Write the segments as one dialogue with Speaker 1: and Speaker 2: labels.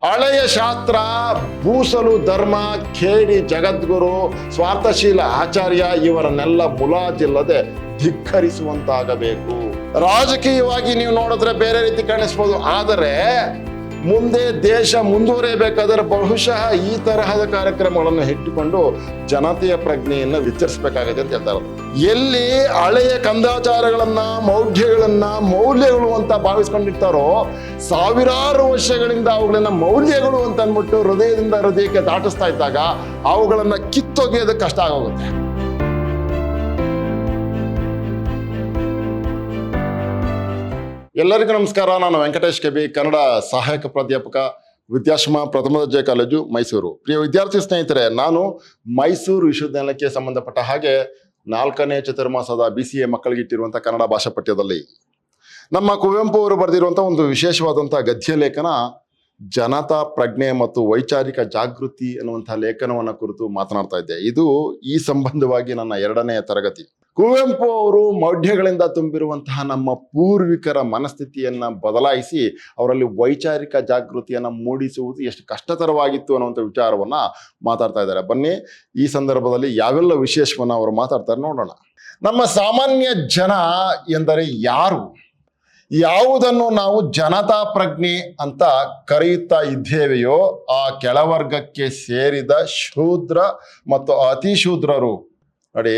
Speaker 1: ಹಳೆಯ ಶಾಸ್ತ್ರ ಭೂಸಲು ಧರ್ಮ ಖೇಡಿ ಜಗದ್ಗುರು ಸ್ವಾರ್ಥಶೀಲ ಆಚಾರ್ಯ ಇವರನ್ನೆಲ್ಲ ಮುಲಾಜಿಲ್ಲದೆ ಧಿಕ್ಕರಿಸುವಂತಾಗಬೇಕು. ರಾಜಕೀಯವಾಗಿ ನೀವು ನೋಡಿದ್ರೆ ಬೇರೆ ರೀತಿ ಕಾಣಿಸ್ಬೋದು, ಆದರೆ ಮುಂದೆ ದೇಶ ಮುಂದುವರಿಯಬೇಕಾದರೆ ಬಹುಶಃ ಈ ತರಹದ ಕಾರ್ಯಕ್ರಮಗಳನ್ನು ಇಟ್ಟುಕೊಂಡು ಜನತೆಯ ಪ್ರಜ್ಞೆಯನ್ನು ವಿಚಾರಿಸಬೇಕಾಗಿದೆ ಅಂತ ಹೇಳ್ತಾರೆ. ಎಲ್ಲಿ ಹಳೆಯ ಕಂದಾಚಾರಗಳನ್ನ ಮೌಲ್ಯಗಳು ಅಂತ ಭಾವಿಸ್ಕೊಂಡಿರ್ತಾರೋ ಸಾವಿರಾರು ವರ್ಷಗಳಿಂದ ಅವುಗಳನ್ನ ಮೌಲ್ಯಗಳು ಅಂತ ಅಂದ್ಬಿಟ್ಟು ಹೃದಯದಿಂದ ಹೃದಯಕ್ಕೆ ದಾಟಿಸ್ತಾ ಇದ್ದಾಗ ಅವುಗಳನ್ನ ಕಿತ್ತೊಗೆಯೋದಕ್ಕೆ ಕಷ್ಟ ಆಗೋಗುತ್ತೆ. ಎಲ್ಲರಿಗೂ ನಮಸ್ಕಾರ. ನಾನು ವೆಂಕಟೇಶ್ ಕೆಬಿ, ಕನ್ನಡ ಸಹಾಯಕ ಪ್ರಾಧ್ಯಾಪಕ, ವಿದ್ಯಾಶ್ರಮ ಪ್ರಥಮ ದರ್ಜೆ ಕಾಲೇಜು, ಮೈಸೂರು. ಪ್ರಿಯ ವಿದ್ಯಾರ್ಥಿ ಸ್ನೇಹಿತರೆ, ನಾನು ಮೈಸೂರು ವಿಶ್ವವಿದ್ಯಾಲಯಕ್ಕೆ ಸಂಬಂಧಪಟ್ಟ ಹಾಗೆ 4ನೇ ಚತುರ್ಮಾಸದ BCA ಮಕ್ಕಳಿಗೆ ಇಟ್ಟಿರುವಂಥ ಕನ್ನಡ ಭಾಷಾ ಪಠ್ಯದಲ್ಲಿ ನಮ್ಮ ಕುವೆಂಪು ಅವರು ಬರೆದಿರುವಂಥ ಒಂದು ವಿಶೇಷವಾದಂಥ ಗದ್ಯ ಲೇಖನ ಜನತಾ ಪ್ರಜ್ಞೆ ಮತ್ತು ವೈಚಾರಿಕ ಜಾಗೃತಿ ಅನ್ನುವಂಥ ಲೇಖನವನ್ನು ಕುರಿತು ಮಾತನಾಡ್ತಾ ಇದ್ದೆ. ಇದು ಈ ಸಂಬಂಧವಾಗಿ ನನ್ನ 2ನೇ ತರಗತಿ. ಕುವೆಂಪು ಅವರು ಮೌಢ್ಯಗಳಿಂದ ತುಂಬಿರುವಂತಹ ನಮ್ಮ ಪೂರ್ವಿಕರ ಮನಸ್ಥಿತಿಯನ್ನ ಬದಲಾಯಿಸಿ ಅವರಲ್ಲಿ ವೈಚಾರಿಕ ಜಾಗೃತಿಯನ್ನ ಮೂಡಿಸುವುದು ಎಷ್ಟು ಕಷ್ಟತರವಾಗಿತ್ತು ಅನ್ನುವಂಥ ವಿಚಾರವನ್ನ ಮಾತಾಡ್ತಾ ಇದ್ದಾರೆ. ಬನ್ನಿ, ಈ ಸಂದರ್ಭದಲ್ಲಿ ಯಾವೆಲ್ಲ ವಿಶೇಷವನ್ನ ಅವರು ಮಾತಾಡ್ತಾರೆ ನೋಡೋಣ. ನಮ್ಮ ಸಾಮಾನ್ಯ ಜನ ಎಂದರೆ ಯಾರು? ಯಾವುದನ್ನು ನಾವು ಜನತಾ ಪ್ರಜ್ಞೆ ಅಂತ ಕರೆಯುತ್ತಾ ಇದ್ದೇವೆಯೋ ಆ ಕೆಳವರ್ಗಕ್ಕೆ ಸೇರಿದ ಶೂದ್ರ ಮತ್ತು ಅತಿಶೂದ್ರರು. ನೋಡಿ,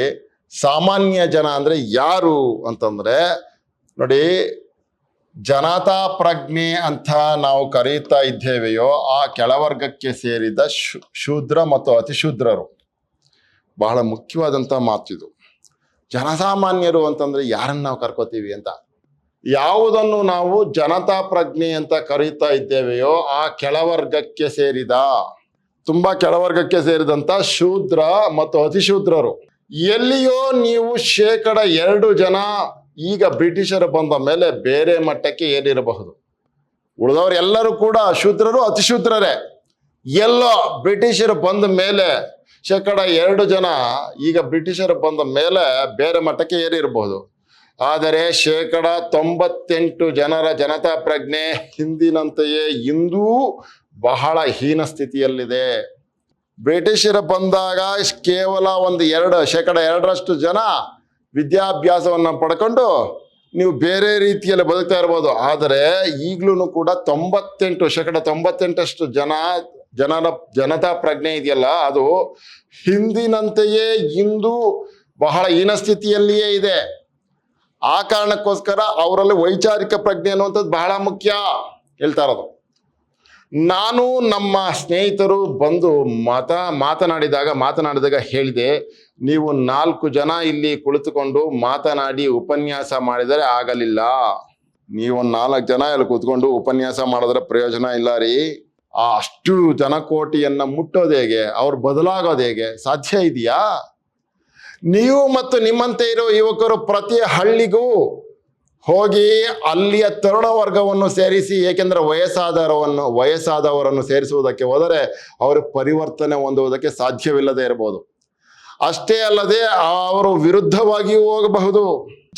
Speaker 1: ಸಾಮಾನ್ಯ ಜನ ಅಂದ್ರೆ ಯಾರು ಅಂತಂದ್ರೆ, ನೋಡಿ, ಜನತಾ ಪ್ರಜ್ಞೆ ಅಂತ ನಾವು ಕರೆಯುತ್ತಾ ಇದ್ದೇವೆಯೋ ಆ ಕೆಳವರ್ಗಕ್ಕೆ ಸೇರಿದ ಶೂದ್ರ ಮತ್ತು ಅತಿಶೂದ್ರರು. ಬಹಳ ಮುಖ್ಯವಾದಂಥ ಮಾತಿದು. ಜನಸಾಮಾನ್ಯರು ಅಂತಂದ್ರೆ ಯಾರನ್ನ ನಾವು ಕರ್ಕೋತೀವಿ ಅಂತ. ಯಾವುದನ್ನು ನಾವು ಜನತಾ ಪ್ರಜ್ಞೆ ಅಂತ ಕರೆಯುತ್ತಾ ಇದ್ದೇವೆಯೋ ಆ ಕೆಳವರ್ಗಕ್ಕೆ ಸೇರಿದ, ತುಂಬಾ ಕೆಳವರ್ಗಕ್ಕೆ ಸೇರಿದಂತ ಶೂದ್ರ ಮತ್ತು ಅತಿಶೂದ್ರರು. ಎಲ್ಲಿಯೋ ನೀವು 2% ಜನ ಈಗ ಬ್ರಿಟಿಷರು ಬಂದ ಮೇಲೆ ಬೇರೆ ಮಟ್ಟಕ್ಕೆ ಏರಿರಬಹುದು. ಉಳಿದವರು ಎಲ್ಲರೂ ಕೂಡ ಶೂದ್ರರು, ಅತಿಶೂದ್ರರೇ. ಎಲ್ಲೋ ಬ್ರಿಟಿಷರು ಬಂದ ಮೇಲೆ 2% ಜನ ಈಗ ಬ್ರಿಟಿಷರು ಬಂದ ಮೇಲೆ ಬೇರೆ ಮಟ್ಟಕ್ಕೆ ಏರಿರಬಹುದು. ಆದರೆ 98% ಜನರ ಜನತಾ ಪ್ರಜ್ಞೆ ಹಿಂದಿನಂತೆಯೇ ಇಂದೂ ಬಹಳ ಹೀನ ಸ್ಥಿತಿಯಲ್ಲಿದೆ. ಬ್ರಿಟಿಷರು ಬಂದಾಗ ಕೇವಲ 2% ಜನ ವಿದ್ಯಾಭ್ಯಾಸವನ್ನು ಪಡ್ಕೊಂಡು ನೀವು ಬೇರೆ ರೀತಿಯಲ್ಲಿ ಬದುಕ್ತಾ ಇರ್ಬೋದು. ಆದರೆ ಈಗಲೂ ಕೂಡ 98% ಜನರ ಜನತಾ ಪ್ರಜ್ಞೆ ಇದೆಯಲ್ಲ, ಅದು ಹಿಂದಿನಂತೆಯೇ ಇಂದು ಬಹಳ ಹೀನ ಸ್ಥಿತಿಯಲ್ಲಿಯೇ ಇದೆ. ಆ ಕಾರಣಕ್ಕೋಸ್ಕರ ಅವರಲ್ಲಿ ವೈಚಾರಿಕ ಪ್ರಜ್ಞೆ ಅನ್ನುವಂಥದ್ದು ಬಹಳ ಮುಖ್ಯ ಹೇಳ್ತಾ ಇರೋದು. ನಾನು ನಮ್ಮ ಸ್ನೇಹಿತರು ಬಂದು ಮಾತನಾಡಿದಾಗ ಹೇಳಿದೆ, ನೀವು 4 ಜನ ಇಲ್ಲಿ ಕುಳಿತುಕೊಂಡು ಮಾತನಾಡಿ ಉಪನ್ಯಾಸ ಮಾಡಿದರೆ ಆಗಲಿಲ್ಲ. ನೀವು 4 ಜನ ಇಲ್ಲಿ ಕೂತ್ಕೊಂಡು ಉಪನ್ಯಾಸ ಮಾಡಿದ್ರೆ ಪ್ರಯೋಜನ ಇಲ್ಲ ರೀ. ಅಷ್ಟು ಜನಕೋಟಿಯನ್ನ ಮುಟ್ಟೋದು ಹೇಗೆ? ಅವ್ರು ಬದಲಾಗೋದು ಹೇಗೆ? ಸಾಧ್ಯ ಇದೆಯಾ? ನೀವು ಮತ್ತು ನಿಮ್ಮಂತೆ ಇರೋ ಯುವಕರು ಪ್ರತಿ ಹಳ್ಳಿಗೂ ಹೋಗಿ ಅಲ್ಲಿಯ ತರುಣ ವರ್ಗವನ್ನು ಸೇರಿಸಿ, ಏಕೆಂದರೆ ವಯಸ್ಸಾದವರನ್ನು ಸೇರಿಸುವುದಕ್ಕೆ ಹೋದರೆ ಅವರು ಪರಿವರ್ತನೆ ಹೊಂದುವುದಕ್ಕೆ ಸಾಧ್ಯವಿಲ್ಲದೆ ಇರಬಹುದು. ಅಷ್ಟೇ ಅಲ್ಲದೆ ಅವರು ವಿರುದ್ಧವಾಗಿಯೂ ಹೋಗಬಹುದು.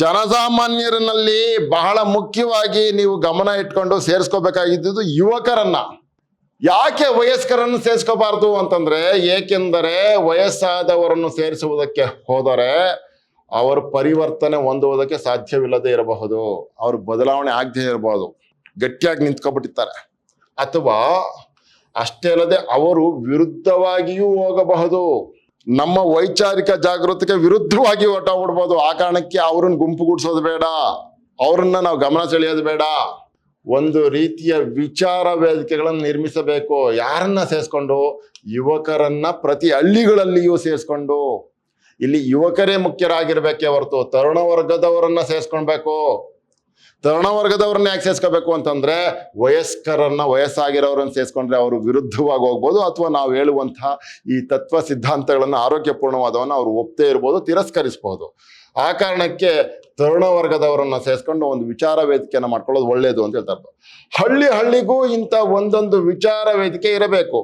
Speaker 1: ಜನಸಾಮಾನ್ಯರಲ್ಲಿ ಬಹಳ ಮುಖ್ಯವಾಗಿ ನೀವು ಗಮನ ಇಟ್ಕೊಂಡು ಸೇರಿಸ್ಕೋಬೇಕಾಗಿದ್ದು ಯುವಕರನ್ನ. ಯಾಕೆ ವಯಸ್ಕರನ್ನು ಸೇರಿಸ್ಕೋಬಾರ್ದು ಅಂತಂದ್ರೆ, ಏಕೆಂದರೆ ವಯಸ್ಸಾದವರನ್ನು ಸೇರಿಸುವುದಕ್ಕೆ ಹೋದರೆ ಅವರು ಪರಿವರ್ತನೆ ಹೊಂದುವುದಕ್ಕೆ ಸಾಧ್ಯವಿಲ್ಲದೆ ಇರಬಹುದು. ಅವರು ಬದಲಾವಣೆ ಆಗದೆ ಇರಬಹುದು, ಗಟ್ಟಿಯಾಗಿ ನಿಂತ್ಕೊಬಿಟ್ಟಿರ್ತಾರೆ. ಅಥವಾ ಅಷ್ಟೇ ಅಲ್ಲದೆ ಅವರು ವಿರುದ್ಧವಾಗಿಯೂ ಹೋಗಬಹುದು. ನಮ್ಮ ವೈಚಾರಿಕ ಜಾಗೃತಿಗೆ ವಿರುದ್ಧವಾಗಿ ಹೊರಟೋಗ್ಬಿಡ್ಬೋದು. ಆ ಕಾರಣಕ್ಕೆ ಅವ್ರನ್ನ ಗುಂಪುಗೂಡಿಸೋದು ಬೇಡ, ಅವ್ರನ್ನ ನಾವು ಗಮನ ಸೆಳೆಯೋದು ಬೇಡ. ಒಂದು ರೀತಿಯ ವಿಚಾರ ವೇದಿಕೆಗಳನ್ನು ನಿರ್ಮಿಸಬೇಕು. ಯಾರನ್ನ ಸೇರಿಸ್ಕೊಂಡು? ಯುವಕರನ್ನ ಪ್ರತಿ ಹಳ್ಳಿಗಳಲ್ಲಿಯೂ ಸೇರಿಸ್ಕೊಂಡು. ಇಲ್ಲಿ ಯುವಕರೇ ಮುಖ್ಯರಾಗಿರ್ಬೇಕೇ ಹೊರತು ತರುಣ ವರ್ಗದವರನ್ನ ಸೇರಿಸ್ಕೊಳ್ಬೇಕು. ತರುಣ ವರ್ಗದವ್ರನ್ನ ಯಾಕೆ ಸೇರಿಸ್ಕೋಬೇಕು ಅಂತಂದ್ರೆ, ವಯಸ್ಸಾಗಿರೋರನ್ನ ಸೇರಿಸ್ಕೊಂಡ್ರೆ ಅವರು ವಿರುದ್ಧವಾಗಿ ಹೋಗ್ಬೋದು, ಅಥವಾ ನಾವು ಹೇಳುವಂತಹ ಈ ತತ್ವ ಸಿದ್ಧಾಂತಗಳನ್ನ ಆರೋಗ್ಯಪೂರ್ಣವಾದವನ್ನ ಅವರು ಒಪ್ಪದೇ ಇರ್ಬೋದು, ತಿರಸ್ಕರಿಸಬಹುದು. ಆ ಕಾರಣಕ್ಕೆ ತರುಣ ವರ್ಗದವರನ್ನ ಸೇರಿಸ್ಕೊಂಡು ಒಂದು ವಿಚಾರ ವೇದಿಕೆಯನ್ನ ಮಾಡ್ಕೊಳ್ಳೋದು ಒಳ್ಳೇದು ಅಂತ ಹೇಳ್ತಾರೆ. ಹಳ್ಳಿಗೂ ಇಂಥ ಒಂದೊಂದು ವಿಚಾರ ವೇದಿಕೆ ಇರಬೇಕು.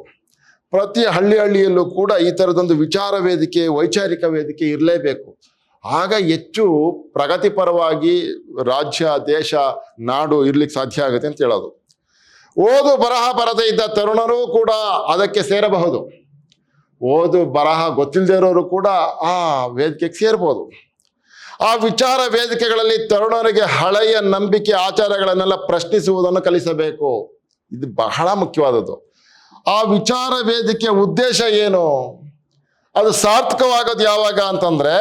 Speaker 1: ಪ್ರತಿ ಹಳ್ಳಿಯಲ್ಲೂ ಕೂಡ ಈ ಥರದೊಂದು ವಿಚಾರ ವೇದಿಕೆ, ವೈಚಾರಿಕ ವೇದಿಕೆ ಇರಲೇಬೇಕು. ಆಗ ಹೆಚ್ಚು ಪ್ರಗತಿಪರವಾಗಿ ರಾಜ್ಯ, ದೇಶ, ನಾಡು ಇರ್ಲಿಕ್ಕೆ ಸಾಧ್ಯ ಆಗುತ್ತೆ ಅಂತ ಹೇಳೋದು. ಓದು ಬರಹ ಬರದೇ ಇದ್ದ ತರುಣರು ಕೂಡ ಅದಕ್ಕೆ ಸೇರಬಹುದು. ಓದು ಬರಹ ಗೊತ್ತಿಲ್ಲದೆ ಇರೋರು ಕೂಡ ಆ ವೇದಿಕೆಗೆ ಸೇರ್ಬೋದು. ಆ ವಿಚಾರ ವೇದಿಕೆಗಳಲ್ಲಿ ತರುಣರಿಗೆ ಹಳೆಯ ನಂಬಿಕೆ ಆಚಾರಗಳನ್ನೆಲ್ಲ ಪ್ರಶ್ನಿಸುವುದನ್ನು ಕಲಿಸಬೇಕು. ಇದು ಬಹಳ ಮುಖ್ಯವಾದದ್ದು. ಆ ವಿಚಾರ ವೇದಿಕೆಯ ಉದ್ದೇಶ ಏನು, ಅದು ಸಾರ್ಥಕವಾಗೋದು ಯಾವಾಗ ಅಂತಂದ್ರೆ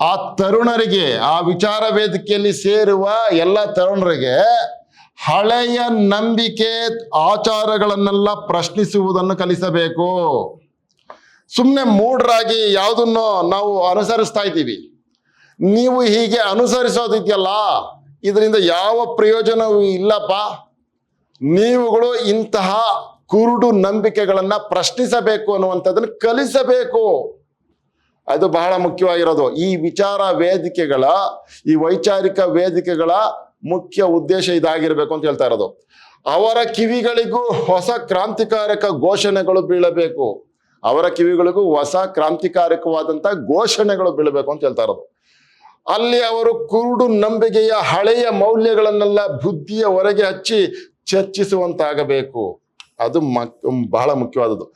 Speaker 1: ಆ ತರುಣರಿಗೆ, ಆ ವಿಚಾರ ವೇದಿಕೆಯಲ್ಲಿ ಸೇರುವ ಎಲ್ಲ ತರುಣರಿಗೆ ಹಳೆಯ ನಂಬಿಕೆ ಆಚಾರಗಳನ್ನೆಲ್ಲ ಪ್ರಶ್ನಿಸುವುದನ್ನು ಕಲಿಸಬೇಕು. ಸುಮ್ಮನೆ ಮೂಢರಾಗಿ ಯಾವುದನ್ನು ನಾವು ಅನುಸರಿಸ್ತಾ ಇದ್ದೀವಿ, ನೀವು ಹೀಗೆ ಅನುಸರಿಸೋದಿದೆಯಲ್ಲ ಇದರಿಂದ ಯಾವ ಪ್ರಯೋಜನವೂ ಇಲ್ಲಪ್ಪ. ನೀವುಗಳು ಇಂತಹ ಕುರುಡು ನಂಬಿಕೆಗಳನ್ನ ಪ್ರಶ್ನಿಸಬೇಕು ಅನ್ನುವಂಥದ್ದನ್ನು ಕಲಿಸಬೇಕು. ಅದು ಬಹಳ ಮುಖ್ಯವಾಗಿರೋದು. ಈ ವಿಚಾರ ವೇದಿಕೆಗಳ, ಈ ವೈಚಾರಿಕ ವೇದಿಕೆಗಳ ಮುಖ್ಯ ಉದ್ದೇಶ ಇದಾಗಿರ್ಬೇಕು ಅಂತ ಹೇಳ್ತಾ ಇರೋದು. ಅವರ ಕಿವಿಗಳಿಗೂ ಹೊಸ ಕ್ರಾಂತಿಕಾರಕ ಘೋಷಣೆಗಳು ಬೀಳಬೇಕು. ಅವರ ಕಿವಿಗಳಿಗೂ ಹೊಸ ಕ್ರಾಂತಿಕಾರಕವಾದಂಥ ಘೋಷಣೆಗಳು ಬೀಳಬೇಕು ಅಂತ ಹೇಳ್ತಾ ಇರೋದು. ಅಲ್ಲಿ ಅವರು ಕುರುಡು ನಂಬಿಕೆಯ ಹಳೆಯ ಮೌಲ್ಯಗಳನ್ನೆಲ್ಲ ಬುದ್ಧಿಯ ಹೊರಗೆ ಹಚ್ಚಿ ಚರ್ಚಿಸುವಂತಾಗಬೇಕು. ಅದು ಬಹಳ ಮುಖ್ಯವಾದದ್ದು.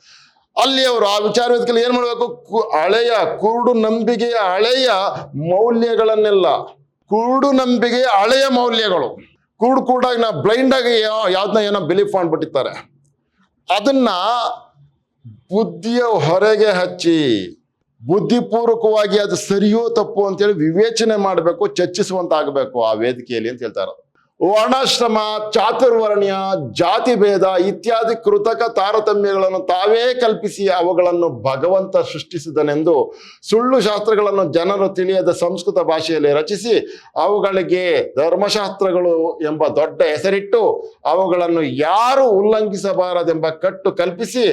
Speaker 1: ಅಲ್ಲಿ ಅವರು ಆ ವಿಚಾರ ವೇದಿಕೆಯಲ್ಲಿ ಏನ್ ಮಾಡಬೇಕು, ಹಳೆಯ ಕುರುಡು ನಂಬಿಕೆಯ ಹಳೆಯ ಮೌಲ್ಯಗಳನ್ನೆಲ್ಲ, ಕುರುಡು ನಂಬಿಕೆಯ ಹಳೆಯ ಮೌಲ್ಯಗಳು, ಕುರುಡಾಗಿ ನಾ ಬ್ಲೈಂಡ್ ಆಗಿ ಯಾವ್ದನ್ನ ಏನೋ ಬಿಲೀಫ್ ಮಾಡ್ಬಿಟ್ಟಿರ್ತಾರೆ, ಅದನ್ನ ಬುದ್ಧಿಯ ಹೊರಗೆ ಹಚ್ಚಿ ಬುದ್ಧಿಪೂರ್ವಕವಾಗಿ ಅದು ಸರಿಯೋ ತಪ್ಪು ಅಂತೇಳಿ ವಿವೇಚನೆ ಮಾಡಬೇಕು, ಚರ್ಚಿಸುವಂತಾಗಬೇಕು ಆ ವೇದಿಕೆಯಲ್ಲಿ ಅಂತ ಹೇಳ್ತಾರೆ. ವರ್ಣಾಶ್ರಮ, ಚಾತುರ್ವರ್ಣ್ಯ, ಜಾತಿ ಭೇದ ಇತ್ಯಾದಿ ಕೃತಕ ತಾರತಮ್ಯಗಳನ್ನು ತಾವೇ ಕಲ್ಪಿಸಿ ಅವುಗಳನ್ನು ಭಗವಂತ ಸೃಷ್ಟಿಸಿದನೆಂದು ಸುಳ್ಳು ಶಾಸ್ತ್ರಗಳನ್ನು ಜನರು ತಿಳಿಯದ ಸಂಸ್ಕೃತ ಭಾಷೆಯಲ್ಲಿ ರಚಿಸಿ ಅವುಗಳಿಗೆ ಧರ್ಮಶಾಸ್ತ್ರಗಳು ಎಂಬ ದೊಡ್ಡ ಹೆಸರಿಟ್ಟು ಅವುಗಳನ್ನು ಯಾರು ಉಲ್ಲಂಘಿಸಬಾರದೆಂಬ ಕಟ್ಟು ಕಲ್ಪಿಸಿ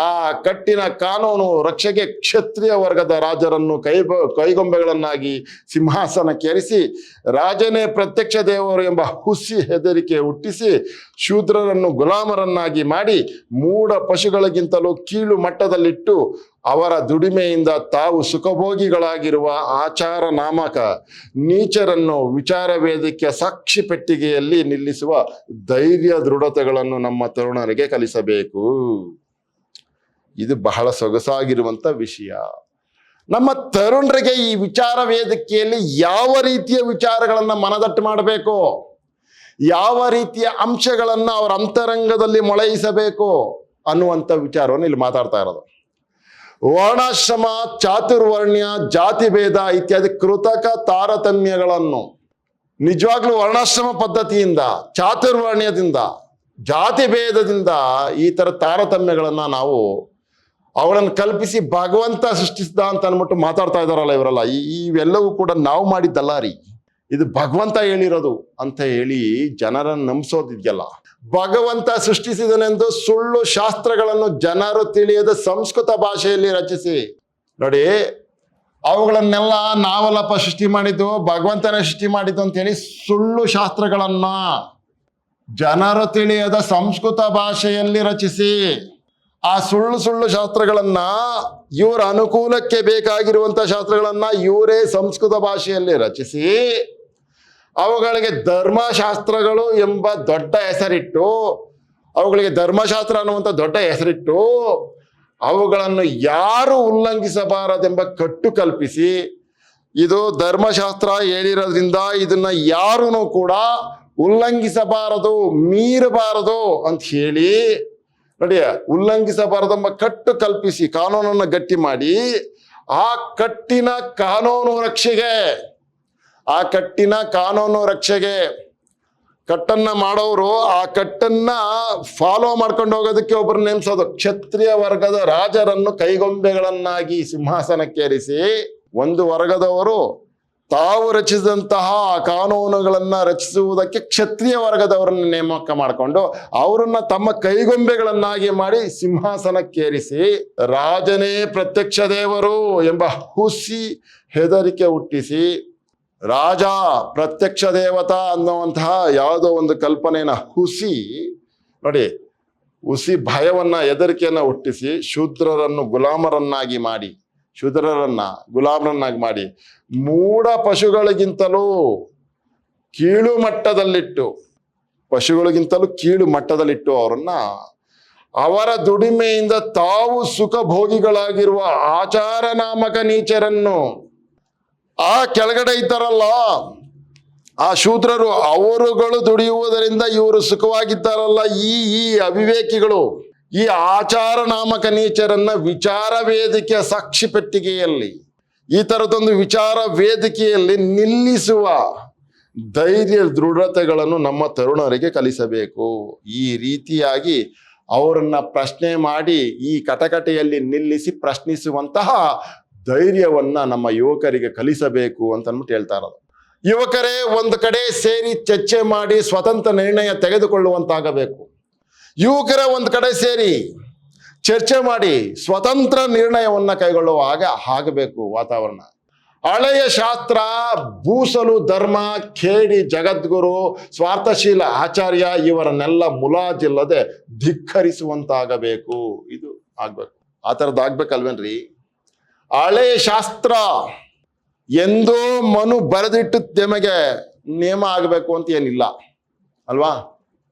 Speaker 1: ಆ ಕಟ್ಟಿನ ಕಾನೂನು ರಕ್ಷೆಗೆ ಕ್ಷತ್ರಿಯ ವರ್ಗದ ರಾಜರನ್ನು ಕೈಗೊಂಬೆಗಳನ್ನಾಗಿ ಸಿಂಹಾಸನಕ್ಕೇರಿಸಿ ರಾಜನೇ ಪ್ರತ್ಯಕ್ಷ ದೇವರು ಎಂಬ ಹುಸಿ ಹೆದರಿಕೆ ಹುಟ್ಟಿಸಿ ಶೂದ್ರರನ್ನು ಗುಲಾಮರನ್ನಾಗಿ ಮಾಡಿ ಮೂಢ ಪಶುಗಳಿಗಿಂತಲೂ ಕೀಳು ಮಟ್ಟದಲ್ಲಿಟ್ಟು ಅವರ ದುಡಿಮೆಯಿಂದ ತಾವು ಸುಖಭೋಗಿಗಳಾಗಿರುವ ಆಚಾರ ನಾಮಕ ನೀಚರನ್ನು ವಿಚಾರ ವೇದಿಕೆಯ ಸಾಕ್ಷಿ ಪೆಟ್ಟಿಗೆಯಲ್ಲಿ ನಿಲ್ಲಿಸುವ ಧೈರ್ಯ ದೃಢತೆಗಳನ್ನು ನಮ್ಮ ತರುಣರಿಗೆ ಕಲಿಸಬೇಕು. ಇದು ಬಹಳ ಸೊಗಸಾಗಿರುವಂತ ವಿಷಯ. ನಮ್ಮ ತರುಣರಿಗೆ ಈ ವಿಚಾರ ವೇದಿಕೆಯಲ್ಲಿ ಯಾವ ರೀತಿಯ ವಿಚಾರಗಳನ್ನ ಮನದಟ್ಟು ಮಾಡಬೇಕು, ಯಾವ ರೀತಿಯ ಅಂಶಗಳನ್ನ ಅವರ ಅಂತರಂಗದಲ್ಲಿ ಮೊಳೆಯಿಸಬೇಕು ಅನ್ನುವಂಥ ವಿಚಾರವನ್ನು ಇಲ್ಲಿ ಮಾತಾಡ್ತಾ ಇರೋದು. ವರ್ಣಾಶ್ರಮ, ಚಾತುರ್ವರ್ಣ್ಯ, ಜಾತಿ ಭೇದ ಇತ್ಯಾದಿ ಕೃತಕ ತಾರತಮ್ಯಗಳನ್ನು ನಿಜವಾಗ್ಲೂ ವರ್ಣಾಶ್ರಮ ಪದ್ಧತಿಯಿಂದ, ಚಾತುರ್ವರ್ಣ್ಯದಿಂದ, ಜಾತಿ ಭೇದದಿಂದ ಈ ತರ ತಾರತಮ್ಯಗಳನ್ನ ನಾವು ಅವುಗಳನ್ನು ಕಲ್ಪಿಸಿ ಭಗವಂತ ಸೃಷ್ಟಿಸಿದ ಅಂತ ಅನ್ಬಿಟ್ಟು ಮಾತಾಡ್ತಾ ಇದಾರಲ್ಲ ಇವರೆಲ್ಲ, ಇವೆಲ್ಲವೂ ಕೂಡ ನಾವು ಮಾಡಿದ್ದಲ್ಲ ರೀ, ಇದು ಭಗವಂತ ಹೇಳಿರೋದು ಅಂತ ಹೇಳಿ ಜನರನ್ನು ನಂಬಿಸೋದಿದೆಯಲ್ಲ. ಭಗವಂತ ಸೃಷ್ಟಿಸಿದನೆಂದು ಸುಳ್ಳು ಶಾಸ್ತ್ರಗಳನ್ನು ಜನರು ತಿಳಿಯದ ಸಂಸ್ಕೃತ ಭಾಷೆಯಲ್ಲಿ ರಚಿಸಿ, ನೋಡಿ ಅವುಗಳನ್ನೆಲ್ಲ ನಾವಲ್ಲಪ್ಪ ಸೃಷ್ಟಿ ಮಾಡಿದ್ದು, ಭಗವಂತನೇ ಸೃಷ್ಟಿ ಮಾಡಿದ್ದು ಅಂತ ಹೇಳಿ ಸುಳ್ಳು ಶಾಸ್ತ್ರಗಳನ್ನ ಜನರು ತಿಳಿಯದ ಸಂಸ್ಕೃತ ಭಾಷೆಯಲ್ಲಿ ರಚಿಸಿ ಆ ಸುಳ್ಳು ಶಾಸ್ತ್ರಗಳನ್ನ ಇವರ ಅನುಕೂಲಕ್ಕೆ ಬೇಕಾಗಿರುವಂತ ಶಾಸ್ತ್ರಗಳನ್ನ ಇವರೇ ಸಂಸ್ಕೃತ ಭಾಷೆಯಲ್ಲಿ ರಚಿಸಿ ಅವುಗಳಿಗೆ ಧರ್ಮಶಾಸ್ತ್ರಗಳು ಎಂಬ ದೊಡ್ಡ ಹೆಸರಿಟ್ಟು, ಅವುಗಳಿಗೆ ಧರ್ಮಶಾಸ್ತ್ರ ಅನ್ನುವಂಥ ದೊಡ್ಡ ಹೆಸರಿಟ್ಟು ಅವುಗಳನ್ನು ಯಾರು ಉಲ್ಲಂಘಿಸಬಾರದೆಂಬ ಕಟ್ಟು ಕಲ್ಪಿಸಿ, ಇದು ಧರ್ಮಶಾಸ್ತ್ರ ಹೇಳಿರೋದ್ರಿಂದ ಇದನ್ನ ಯಾರೂ ಕೂಡ ಉಲ್ಲಂಘಿಸಬಾರದು, ಮೀರಬಾರದು ಅಂತ ಹೇಳಿ ನೋಡಿ, ಉಲ್ಲಂಘಿಸಬಾರದೆಂಬ ಕಟ್ಟು ಕಲ್ಪಿಸಿ ಕಾನೂನನ್ನು ಗಟ್ಟಿ ಮಾಡಿ ಆ ಕಟ್ಟಿನ ಕಾನೂನು ರಕ್ಷೆಗೆ, ಆ ಕಟ್ಟಿನ ಕಾನೂನು ರಕ್ಷೆಗೆ ಕಟ್ಟನ್ನ ಮಾಡೋರು ಆ ಕಟ್ಟನ್ನ ಫಾಲೋ ಮಾಡ್ಕೊಂಡು ಹೋಗೋದಕ್ಕೆ ಒಬ್ಬರು ನೇಮಿಸೋದು. ಕ್ಷತ್ರಿಯ ವರ್ಗದ ರಾಜರನ್ನು ಕೈಗೊಂಬೆಗಳನ್ನಾಗಿ ಸಿಂಹಾಸನಕ್ಕೇರಿಸಿ ಒಂದು ವರ್ಗದವರು ತಾವು ರಚಿಸಿದಂತಹ ಕಾನೂನುಗಳನ್ನ ರಚಿಸುವುದಕ್ಕೆ ಕ್ಷತ್ರಿಯ ವರ್ಗದವರನ್ನು ನೇಮಕ ಮಾಡಿಕೊಂಡು ಅವರನ್ನ ತಮ್ಮ ಕೈಗೊಂಬೆಗಳನ್ನಾಗಿ ಮಾಡಿ ಸಿಂಹಾಸನಕ್ಕೇರಿಸಿ ರಾಜನೇ ಪ್ರತ್ಯಕ್ಷ ದೇವರು ಎಂಬ ಹುಸಿ ಹೆದರಿಕೆ ಹುಟ್ಟಿಸಿ ರಾಜ ಪ್ರತ್ಯಕ್ಷ ದೇವತಾ ಅನ್ನುವಂತಹ ಯಾವುದೋ ಒಂದು ಕಲ್ಪನೆಯನ್ನ ಹುಸಿ ನೋಡಿ, ಹುಸಿ ಭಯವನ್ನ ಹೆದರಿಕೆಯನ್ನ ಹುಟ್ಟಿಸಿ ಶೂದ್ರರನ್ನು ಗುಲಾಮರನ್ನಾಗಿ ಮಾಡಿ ಮೂಢ ಪಶುಗಳಿಗಿಂತಲೂ ಕೀಳು ಮಟ್ಟದಲ್ಲಿಟ್ಟು, ಪಶುಗಳಿಗಿಂತಲೂ ಕೀಳು ಮಟ್ಟದಲ್ಲಿಟ್ಟು ಅವರನ್ನ ಅವರ ದುಡಿಮೆಯಿಂದ ತಾವು ಸುಖ ಭೋಗಿಗಳಾಗಿರುವ ಆಚಾರ ನಾಮಕ ನೀಚರನ್ನು, ಆ ಕೆಳಗಡೆ ಇದ್ದಾರಲ್ಲ ಆ ಶೂದ್ರರು, ಅವರುಗಳು ದುಡಿಯುವುದರಿಂದ ಇವರು ಸುಖವಾಗಿದ್ದಾರಲ್ಲ, ಈ ಅವಿವೇಕಿಗಳು ಈ ಆಚಾರ ನಾಮಕ ನೀಚರನ್ನ ವಿಚಾರ ವೇದಿಕೆಯ ಸಾಕ್ಷಿ ಪೆಟ್ಟಿಗೆಯಲ್ಲಿ, ಈ ತರದೊಂದು ವಿಚಾರ ವೇದಿಕೆಯಲ್ಲಿ ನಿಲ್ಲಿಸುವ ಧೈರ್ಯ ದೃಢತೆಗಳನ್ನು ನಮ್ಮ ತರುಣರಿಗೆ ಕಲಿಸಬೇಕು. ಈ ರೀತಿಯಾಗಿ ಅವರನ್ನ ಪ್ರಶ್ನೆ ಮಾಡಿ ಈ ಕಟಕಟೆಯಲ್ಲಿ ನಿಲ್ಲಿಸಿ ಪ್ರಶ್ನಿಸುವಂತಹ ಧೈರ್ಯವನ್ನ ನಮ್ಮ ಯುವಕರಿಗೆ ಕಲಿಸಬೇಕು ಅಂತ ಅಂದ್ಬಿಟ್ಟು ಹೇಳ್ತಾ ಇರೋದು. ಯುವಕರೇ ಒಂದು ಕಡೆ ಸೇರಿ ಚರ್ಚೆ ಮಾಡಿ ಸ್ವತಂತ್ರ ನಿರ್ಣಯ ತೆಗೆದುಕೊಳ್ಳುವಂತಾಗಬೇಕು. ಯುವಕರೇ ಒಂದು ಕಡೆ ಸೇರಿ ಚರ್ಚೆ ಮಾಡಿ ಸ್ವತಂತ್ರ ನಿರ್ಣಯವನ್ನ ಕೈಗೊಳ್ಳುವ ಹಾಗೆ ಆಗಬೇಕು ವಾತಾವರಣ. ಹಳೆಯ ಶಾಸ್ತ್ರ, ಭೂಸಲು ಧರ್ಮ, ಖೇಡಿ ಜಗದ್ಗುರು, ಸ್ವಾರ್ಥಶೀಲ ಆಚಾರ್ಯ ಇವರನ್ನೆಲ್ಲ ಮುಲಾಜಿಲ್ಲದೆ ಧಿಕ್ಕರಿಸುವಂತಾಗಬೇಕು. ಇದು ಆಗ್ಬೇಕು. ಆ ಥರದ್ದು ಆಗ್ಬೇಕಲ್ವೇನ್ರಿ? ಹಳೆಯ ಶಾಸ್ತ್ರ ಎಂದೋ ಮನು ಬರೆದಿಟ್ಟು ತೆಮಗೆ ನೇಮ ಆಗಬೇಕು ಅಂತ ಏನಿಲ್ಲ ಅಲ್ವಾ?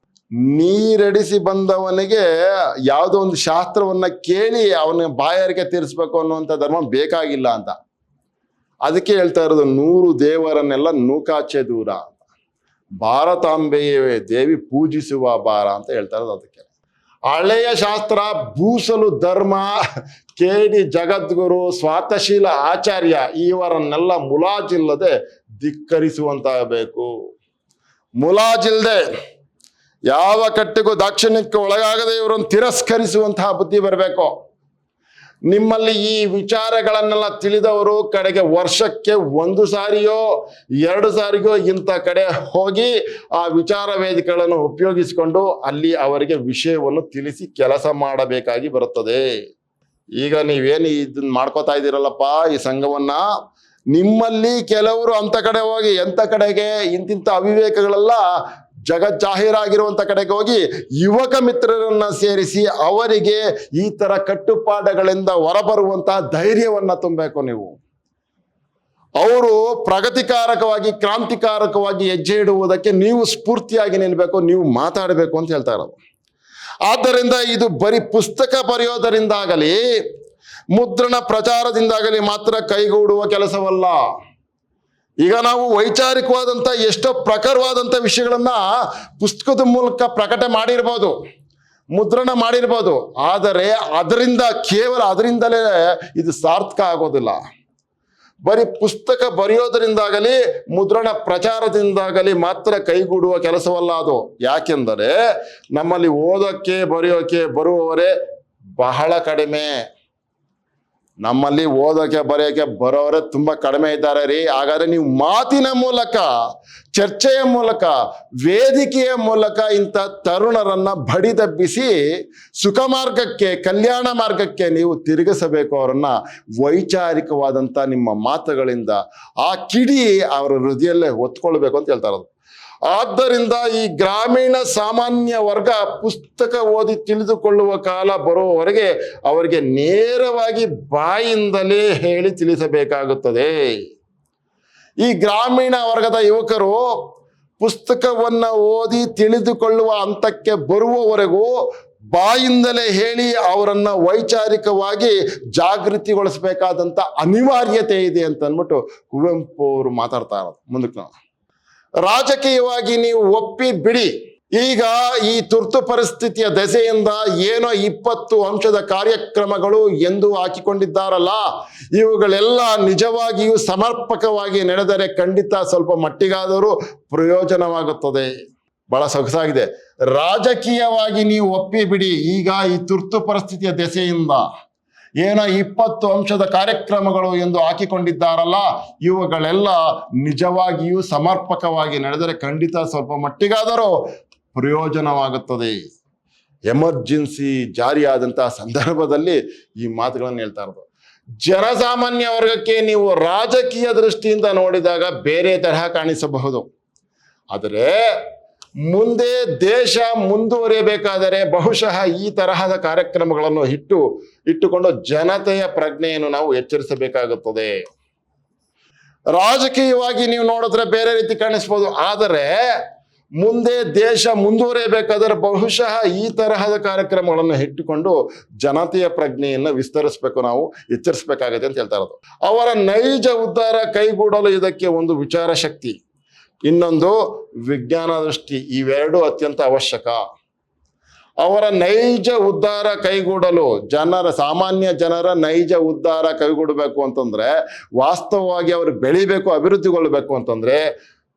Speaker 1: ನೀರೆಡಿಸಿ ಬಂದವನಿಗೆ ಯಾವುದೋ ಒಂದು ಶಾಸ್ತ್ರವನ್ನ ಕೇಳಿ ಅವನ ಬಾಯಾರಿಕೆ ತೀರಿಸ್ಬೇಕು ಅನ್ನುವಂಥ ಧರ್ಮ ಬೇಕಾಗಿಲ್ಲ ಅಂತ. ಅದಕ್ಕೆ ಹೇಳ್ತಾ ಇರೋದು 100 ದೇವರನ್ನೆಲ್ಲ ನೂಕಾಚೆ ದೂರ, ಭಾರತಾಂಬೆಯೇ ದೇವಿ ಪೂಜಿಸುವ ಬಾರ ಅಂತ ಹೇಳ್ತಾ ಇರೋದು. ಅದಕ್ಕೆ ಹಳೆಯ ಶಾಸ್ತ್ರ, ಭೂಸಲು ಧರ್ಮ, ಕೇಡಿ ಜಗದ್ಗುರು, ಸ್ವಾರ್ಥಶೀಲ ಆಚಾರ್ಯ ಇವರನ್ನೆಲ್ಲ ಮುಲಾಜಿಲ್ಲದೆ ಧಿಕ್ಕರಿಸುವಂತಾಗಬೇಕು. ಮುಲಾಜಿಲ್ಲದೆ ಯಾವ ಕಟ್ಟಿಗೂ ದಾಕ್ಷಿಣ್ಯಕ್ಕೆ ಒಳಗಾಗದೆ ಇವರನ್ನು ತಿರಸ್ಕರಿಸುವಂತಹ ಬುದ್ಧಿ ಬರಬೇಕು. ನಿಮ್ಮಲ್ಲಿ ಈ ವಿಚಾರಗಳನ್ನೆಲ್ಲ ತಿಳಿದವರು ಕಡೆಗೆ ವರ್ಷಕ್ಕೆ 1 ಸಾರಿಯೋ 2 ಸಾರಿಗೋ ಇಂಥ ಕಡೆ ಹೋಗಿ ಆ ವಿಚಾರ ವೇದಿಕೆಗಳನ್ನು ಉಪಯೋಗಿಸಿಕೊಂಡು ಅಲ್ಲಿ ಅವರಿಗೆ ವಿಷಯವನ್ನು ತಿಳಿಸಿ ಕೆಲಸ ಮಾಡಬೇಕಾಗಿ ಬರುತ್ತದೆ. ಈಗ ನೀವೇನು ಇದನ್ನ ಮಾಡ್ಕೋತಾ ಇದ್ದೀರಲ್ಲಪ್ಪ ಈ ಸಂಘವನ್ನ, ನಿಮ್ಮಲ್ಲಿ ಕೆಲವರು ಅಂತ ಕಡೆ ಹೋಗಿ ಎಂಥ ಕಡೆಗೆ ಇಂತಿಂಥ ಅವಿವೇಕಗಳೆಲ್ಲ ಜಗಜ್ಜಾಹೀರಾಗಿರುವಂಥ ಕಡೆಗೆ ಹೋಗಿ ಯುವಕ ಮಿತ್ರರನ್ನ ಸೇರಿಸಿ ಅವರಿಗೆ ಈ ತರ ಕಟ್ಟುಪಾಡುಗಳಿಂದ ಹೊರಬರುವಂತಹ ಧೈರ್ಯವನ್ನ ತುಂಬಬೇಕು. ನೀವು ಅವರು ಪ್ರಗತಿಕಾರಕವಾಗಿ ಕ್ರಾಂತಿಕಾರಕವಾಗಿ ಹೆಜ್ಜೆ ಇಡುವುದಕ್ಕೆ ನೀವು ಸ್ಫೂರ್ತಿಯಾಗಿ ನಿಲ್ಬೇಕು, ನೀವು ಮಾತಾಡಬೇಕು ಅಂತ ಹೇಳ್ತಾ ಇರೋದು. ಆದ್ದರಿಂದ ಇದು ಬರೀ ಪುಸ್ತಕ ಬರೆಯೋದರಿಂದಾಗಲಿ ಮುದ್ರಣ ಪ್ರಚಾರದಿಂದಾಗಲಿ ಮಾತ್ರ ಕೈಗೂಡುವ ಕೆಲಸವಲ್ಲ. ಈಗ ನಾವು ವೈಚಾರಿಕವಾದಂಥ ಎಷ್ಟೋ ಪ್ರಖರವಾದಂಥ ವಿಷಯಗಳನ್ನ ಪುಸ್ತಕದ ಮೂಲಕ ಪ್ರಕಟ ಮಾಡಿರ್ಬೋದು, ಮುದ್ರಣ ಮಾಡಿರ್ಬೋದು, ಆದರೆ ಕೇವಲ ಅದರಿಂದಲೇ ಇದು ಸಾರ್ಥಕ ಆಗೋದಿಲ್ಲ. ಬರೀ ಪುಸ್ತಕ ಬರೆಯೋದರಿಂದಾಗಲಿ ಮುದ್ರಣ ಪ್ರಚಾರದಿಂದಾಗಲಿ ಮಾತ್ರ ಕೈಗೂಡುವ ಕೆಲಸವಲ್ಲ ಅದು. ಯಾಕೆಂದರೆ ನಮ್ಮಲ್ಲಿ ಓದೋಕ್ಕೆ ಬರೆಯೋಕ್ಕೆ ಬರುವವರೇ ಬಹಳ ಕಡಿಮೆ. ನಮ್ಮಲ್ಲಿ ಓದೋಕೆ ಬರೆಯೋಕೆ ಬರೋರೆ ತುಂಬಾ ಕಡಿಮೆ ಇದ್ದಾರೆ ರೀ. ಹಾಗಾದ್ರೆ ನೀವು ಮಾತಿನ ಮೂಲಕ, ಚರ್ಚೆಯ ಮೂಲಕ, ವೇದಿಕೆಯ ಮೂಲಕ ಇಂಥ ತರುಣರನ್ನ ಬಡಿದಬ್ಬಿಸಿ ಸುಖ ಮಾರ್ಗಕ್ಕೆ, ಕಲ್ಯಾಣ ಮಾರ್ಗಕ್ಕೆ ನೀವು ತಿರುಗಿಸಬೇಕು. ಅವರನ್ನ ವೈಚಾರಿಕವಾದಂಥ ನಿಮ್ಮ ಮಾತುಗಳಿಂದ ಆ ಕಿಡಿ ಅವರ ಹೃದಯಲ್ಲೇ ಹೊತ್ಕೊಳ್ಬೇಕು ಅಂತ ಹೇಳ್ತಾ ಇರೋದು. ಆದ್ದರಿಂದ ಈ ಗ್ರಾಮೀಣ ಸಾಮಾನ್ಯ ವರ್ಗ ಪುಸ್ತಕ ಓದಿ ತಿಳಿದುಕೊಳ್ಳುವ ಕಾಲ ಬರುವವರೆಗೆ ಅವರಿಗೆ ನೇರವಾಗಿ ಬಾಯಿಂದಲೇ ಹೇಳಿ ತಿಳಿಸಬೇಕಾಗುತ್ತದೆ. ಈ ಗ್ರಾಮೀಣ ವರ್ಗದ ಯುವಕರು ಪುಸ್ತಕವನ್ನ ಓದಿ ತಿಳಿದುಕೊಳ್ಳುವ ಹಂತಕ್ಕೆ ಬರುವವರೆಗೂ ಬಾಯಿಂದಲೇ ಹೇಳಿ ಅವರನ್ನ ವೈಚಾರಿಕವಾಗಿ ಜಾಗೃತಿಗೊಳಿಸಬೇಕಾದಂಥ ಅನಿವಾರ್ಯತೆ ಇದೆ ಅಂತ ಅಂದ್ಬಿಟ್ಟು ಕುವೆಂಪು ಅವರು ಮಾತಾಡ್ತಾ ಇರೋದು. ಮುಂದಕ್ಕೆ ನಾವು ರಾಜಕೀಯವಾಗಿ ನೀವು ಒಪ್ಪಿ ಬಿಡಿ. ಈಗ ಈ ತುರ್ತು ಪರಿಸ್ಥಿತಿಯ ದೆಸೆಯಿಂದ ಏನೋ 20 ಅಂಶದ ಕಾರ್ಯಕ್ರಮಗಳು ಎಂದು ಹಾಕಿಕೊಂಡಿದ್ದಾರಲ್ಲ, ಇವುಗಳೆಲ್ಲ ನಿಜವಾಗಿಯೂ ಸಮರ್ಪಕವಾಗಿ ನಡೆದರೆ ಖಂಡಿತ ಸ್ವಲ್ಪ ಮಟ್ಟಿಗಾದರೂ ಪ್ರಯೋಜನವಾಗುತ್ತದೆ. ಬಹಳ ಸೊಗಸಾಗಿದೆ. ರಾಜಕೀಯವಾಗಿ ನೀವು ಒಪ್ಪಿ ಬಿಡಿ. ಈಗ ಈ ತುರ್ತು ಪರಿಸ್ಥಿತಿಯ ದೆಸೆಯಿಂದ ಏನೋ 20 ಅಂಶದ ಕಾರ್ಯಕ್ರಮಗಳು ಎಂದು ಹಾಕಿಕೊಂಡಿದ್ದಾರಲ್ಲ, ಇವುಗಳೆಲ್ಲ ನಿಜವಾಗಿಯೂ ಸಮರ್ಪಕವಾಗಿ ನಡೆದರೆ ಖಂಡಿತ ಸ್ವಲ್ಪ ಮಟ್ಟಿಗಾದರೂ ಪ್ರಯೋಜನವಾಗುತ್ತದೆ. ಎಮರ್ಜೆನ್ಸಿ ಜಾರಿಯಾದಂತಹ ಸಂದರ್ಭದಲ್ಲಿ ಈ ಮಾತುಗಳನ್ನು ಹೇಳ್ತಾ ಇರೋದು. ಜನಸಾಮಾನ್ಯ ವರ್ಗಕ್ಕೆ ನೀವು ರಾಜಕೀಯ ದೃಷ್ಟಿಯಿಂದ ನೋಡಿದಾಗ ಬೇರೆ ತರಹ ಕಾಣಿಸಬಹುದು. ಆದರೆ ಮುಂದೆ ದೇಶ ಮುಂದುವರಿಯಬೇಕಾದರೆ ಬಹುಶಃ ಈ ತರಹದ ಕಾರ್ಯಕ್ರಮಗಳನ್ನು ಇಟ್ಟುಕೊಂಡು ಜನತೆಯ ಪ್ರಜ್ಞೆಯನ್ನು ನಾವು ಎಚ್ಚರಿಸಬೇಕಾಗುತ್ತದೆ. ರಾಜಕೀಯವಾಗಿ ನೀವು ನೋಡಿದ್ರೆ ಬೇರೆ ರೀತಿ ಕಾಣಿಸ್ಬೋದು, ಆದರೆ ಮುಂದೆ ದೇಶ ಮುಂದುವರಿಯಬೇಕಾದರೆ ಬಹುಶಃ ಈ ತರಹದ ಕಾರ್ಯಕ್ರಮಗಳನ್ನು ಇಟ್ಟುಕೊಂಡು ಜನತೆಯ ಪ್ರಜ್ಞೆಯನ್ನು ವಿಸ್ತರಿಸಬೇಕು, ನಾವು ಎಚ್ಚರಿಸಬೇಕಾಗತ್ತೆ ಅಂತ ಹೇಳ್ತಾ ಇರೋದು. ಅವರ ನೈಜ ಉದ್ಧಾರ ಕೈಗೂಡಲು ಇದಕ್ಕೆ ಒಂದು ವಿಚಾರ ಶಕ್ತಿ, ಇನ್ನೊಂದು ವಿಜ್ಞಾನ ದೃಷ್ಟಿ, ಇವೆರಡೂ ಅತ್ಯಂತ ಅವಶ್ಯಕ. ಅವರ ನೈಜ ಉದ್ಧಾರ ಕೈಗೂಡಲು, ಸಾಮಾನ್ಯ ಜನರ ನೈಜ ಉದ್ಧಾರ ಕೈಗೂಡಬೇಕು ಅಂತಂದ್ರೆ, ವಾಸ್ತವವಾಗಿ ಅವರು ಬೆಳಿಬೇಕು, ಅಭಿವೃದ್ಧಿಗೊಳ್ಳಬೇಕು ಅಂತಂದ್ರೆ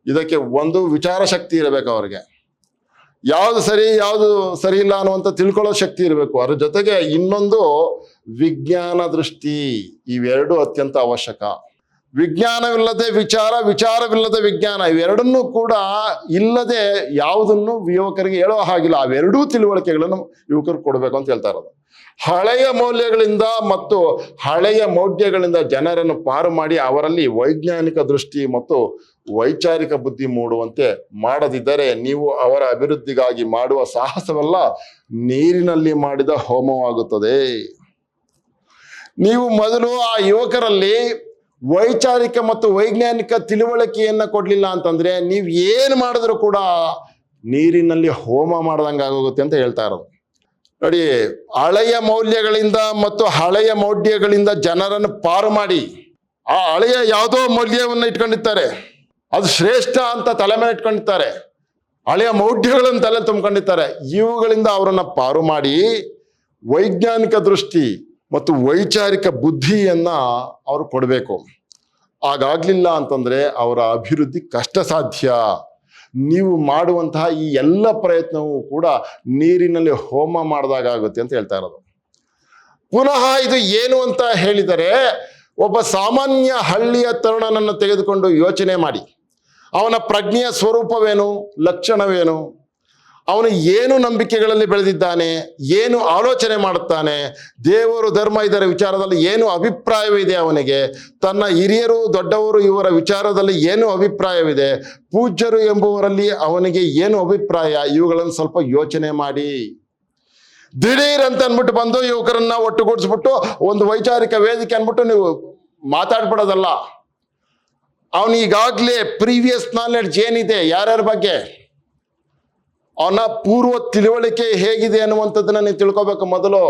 Speaker 1: ಇದಕ್ಕೆ ಒಂದು ವಿಚಾರ ಶಕ್ತಿ ಇರಬೇಕು. ಅವ್ರಿಗೆ ಯಾವುದು ಸರಿ ಇಲ್ಲ ಅನ್ನುವಂಥ ತಿಳ್ಕೊಳ್ಳೋ ಶಕ್ತಿ ಇರಬೇಕು. ಅದ್ರ ಜೊತೆಗೆ ಇನ್ನೊಂದು ವಿಜ್ಞಾನ ದೃಷ್ಟಿ, ಇವೆರಡೂ ಅತ್ಯಂತ ಅವಶ್ಯಕ. ವಿಜ್ಞಾನವಿಲ್ಲದೆ ವಿಚಾರ, ವಿಚಾರವಿಲ್ಲದೆ ವಿಜ್ಞಾನ, ಇವೆರಡನ್ನೂ ಕೂಡ ಇಲ್ಲದೆ ಯಾವುದನ್ನು ಯುವಕರಿಗೆ ಹೇಳೋ ಹಾಗಿಲ್ಲ. ಅವೆರಡೂ ತಿಳುವಳಿಕೆಗಳನ್ನು ಯುವಕರು ಕೊಡಬೇಕು ಅಂತ ಹೇಳ್ತಾ ಇರೋದು. ಹಳೆಯ ಮೌಲ್ಯಗಳಿಂದ ಮತ್ತು ಹಳೆಯ ಮೌಢ್ಯಗಳಿಂದ ಜನರನ್ನು ಪಾರು ಮಾಡಿ ಅವರಲ್ಲಿ ವೈಜ್ಞಾನಿಕ ದೃಷ್ಟಿ ಮತ್ತು ವೈಚಾರಿಕ ಬುದ್ಧಿ ಮೂಡುವಂತೆ ಮಾಡದಿದ್ದರೆ ನೀವು ಅವರ ಅಭಿವೃದ್ಧಿಗಾಗಿ ಮಾಡುವ ಸಾಹಸವೆಲ್ಲ ನೀರಿನಲ್ಲಿ ಮಾಡಿದ ಹೋಮವಾಗುತ್ತದೆ. ನೀವು ಮೊದಲು ಆ ಯುವಕರಲ್ಲಿ ವೈಚಾರಿಕ ಮತ್ತು ವೈಜ್ಞಾನಿಕ ತಿಳುವಳಿಕೆಯನ್ನ ಕೊಡ್ಲಿಲ್ಲ ಅಂತಂದ್ರೆ ನೀವು ಏನು ಮಾಡಿದ್ರು ಕೂಡ ನೀರಿನಲ್ಲಿ ಹೋಮ ಮಾಡ್ದಂಗೆ ಆಗೋಗುತ್ತೆ ಅಂತ ಹೇಳ್ತಾ ಇರೋದು. ನೋಡಿ, ಹಳೆಯ ಮೌಲ್ಯಗಳಿಂದ ಮತ್ತು ಹಳೆಯ ಮೌಢ್ಯಗಳಿಂದ ಜನರನ್ನು ಪಾರು ಮಾಡಿ, ಆ ಹಳೆಯ ಯಾವುದೋ ಮೌಲ್ಯವನ್ನು ಇಟ್ಕೊಂಡಿರ್ತಾರೆ, ಅದು ಶ್ರೇಷ್ಠ ಅಂತ ತಲೆ ಮೇಲೆ ಇಟ್ಕೊಂಡಿರ್ತಾರೆ, ಹಳೆಯ ಮೌಢ್ಯಗಳನ್ನು ತಲೆ ತುಂಬಿಕೊಂಡಿರ್ತಾರೆ. ಇವುಗಳಿಂದ ಅವರನ್ನು ಪಾರು ಮಾಡಿ ವೈಜ್ಞಾನಿಕ ದೃಷ್ಟಿ ಮತ್ತು ವೈಚಾರಿಕ ಬುದ್ಧಿಯನ್ನ ಅವರು ಕೊಡಬೇಕು. ಹಾಗಾಗ್ಲಿಲ್ಲ ಅಂತಂದ್ರೆ ಅವರ ಅಭಿವೃದ್ಧಿ ಕಷ್ಟ ಸಾಧ್ಯ. ನೀವು ಮಾಡುವಂತಹ ಈ ಎಲ್ಲ ಪ್ರಯತ್ನವೂ ಕೂಡ ನೀರಿನಲ್ಲಿ ಹೋಮ ಮಾಡಿದಾಗುತ್ತೆ ಅಂತ ಹೇಳ್ತಾ ಇರೋದು. ಪುನಃ ಇದು ಏನು ಅಂತ ಹೇಳಿದರೆ, ಒಬ್ಬ ಸಾಮಾನ್ಯ ಹಳ್ಳಿಯ ತರುಣನನ್ನು ತೆಗೆದುಕೊಂಡು ಯೋಚನೆ ಮಾಡಿ, ಅವನ ಪ್ರಜ್ಞೆಯ ಸ್ವರೂಪವೇನು, ಲಕ್ಷಣವೇನು, ಅವನು ಏನು ನಂಬಿಕೆಗಳಲ್ಲಿ ಬೆಳೆದಿದ್ದಾನೆ, ಏನು ಆಲೋಚನೆ ಮಾಡುತ್ತಾನೆ, ದೇವರು ಧರ್ಮ ಇದರ ವಿಚಾರದಲ್ಲಿ ಏನು ಅಭಿಪ್ರಾಯವಿದೆ ಅವನಿಗೆ, ತನ್ನ ಹಿರಿಯರು ದೊಡ್ಡವರು ಇವರ ವಿಚಾರದಲ್ಲಿ ಏನು ಅಭಿಪ್ರಾಯವಿದೆ, ಪೂಜ್ಯರು ಎಂಬುವರಲ್ಲಿ ಅವನಿಗೆ ಏನು ಅಭಿಪ್ರಾಯ, ಇವುಗಳನ್ನು ಸ್ವಲ್ಪ ಯೋಚನೆ ಮಾಡಿ. ದಿಢೀರ್ ಅಂತ ಅಂದ್ಬಿಟ್ಟು ಬಂದು ಯುವಕರನ್ನ ಒಟ್ಟುಗೂಡಿಸ್ಬಿಟ್ಟು ಒಂದು ವೈಚಾರಿಕ ವೇದಿಕೆ ಅಂದ್ಬಿಟ್ಟು ನೀವು ಮಾತಾಡ್ಬಿಡೋದಲ್ಲ. ಅವನು ಈಗಾಗಲೇ ಪ್ರೀವಿಯಸ್ ನಾಲೆಡ್ಜ್ ಏನಿದೆ ಯಾರ್ಯಾರ ಬಗ್ಗೆ, ಅವನ ಪೂರ್ವ ತಿಳುವಳಿಕೆ ಹೇಗಿದೆ ಅನ್ನುವಂಥದ್ದನ್ನ ನೀವು ತಿಳ್ಕೊಬೇಕು ಮೊದಲು.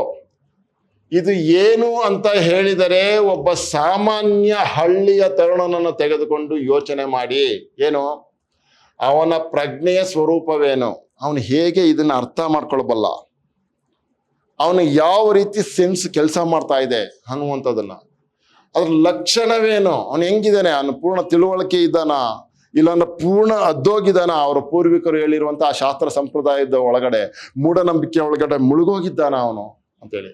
Speaker 1: ಇದು ಏನು ಅಂತ ಹೇಳಿದರೆ, ಒಬ್ಬ ಸಾಮಾನ್ಯ ಹಳ್ಳಿಯ ತರುಣನನ್ನು ತೆಗೆದುಕೊಂಡು ಯೋಚನೆ ಮಾಡಿ, ಏನು ಅವನ ಪ್ರಜ್ಞೆಯ ಸ್ವರೂಪವೇನು, ಅವನು ಹೇಗೆ ಇದನ್ನ ಅರ್ಥ ಮಾಡ್ಕೊಳ್ಬಲ್ಲ, ಅವನು ಯಾವ ರೀತಿ ಸೆನ್ಸ್ ಕೆಲಸ ಮಾಡ್ತಾ ಇದೆ ಅನ್ನುವಂಥದ್ದನ್ನ, ಅದ್ರ ಲಕ್ಷಣವೇನು, ಅವನು ಹೆಂಗಿದ್ದಾನೆ, ಅವನು ಪೂರ್ಣ ತಿಳುವಳಿಕೆ ಇದ್ದಾನ, ಇಲ್ಲಾಂದ್ರೆ ಪೂರ್ಣ ಅದ್ದೋಗಿದ್ದಾನ, ಅವರ ಪೂರ್ವಿಕರು ಹೇಳಿರುವಂತಹ ಶಾಸ್ತ್ರ ಸಂಪ್ರದಾಯದ ಒಳಗಡೆ, ಮೂಢನಂಬಿಕೆ ಒಳಗಡೆ ಮುಳುಗೋಗಿದ್ದಾನ ಅವನು ಅಂತೇಳಿ.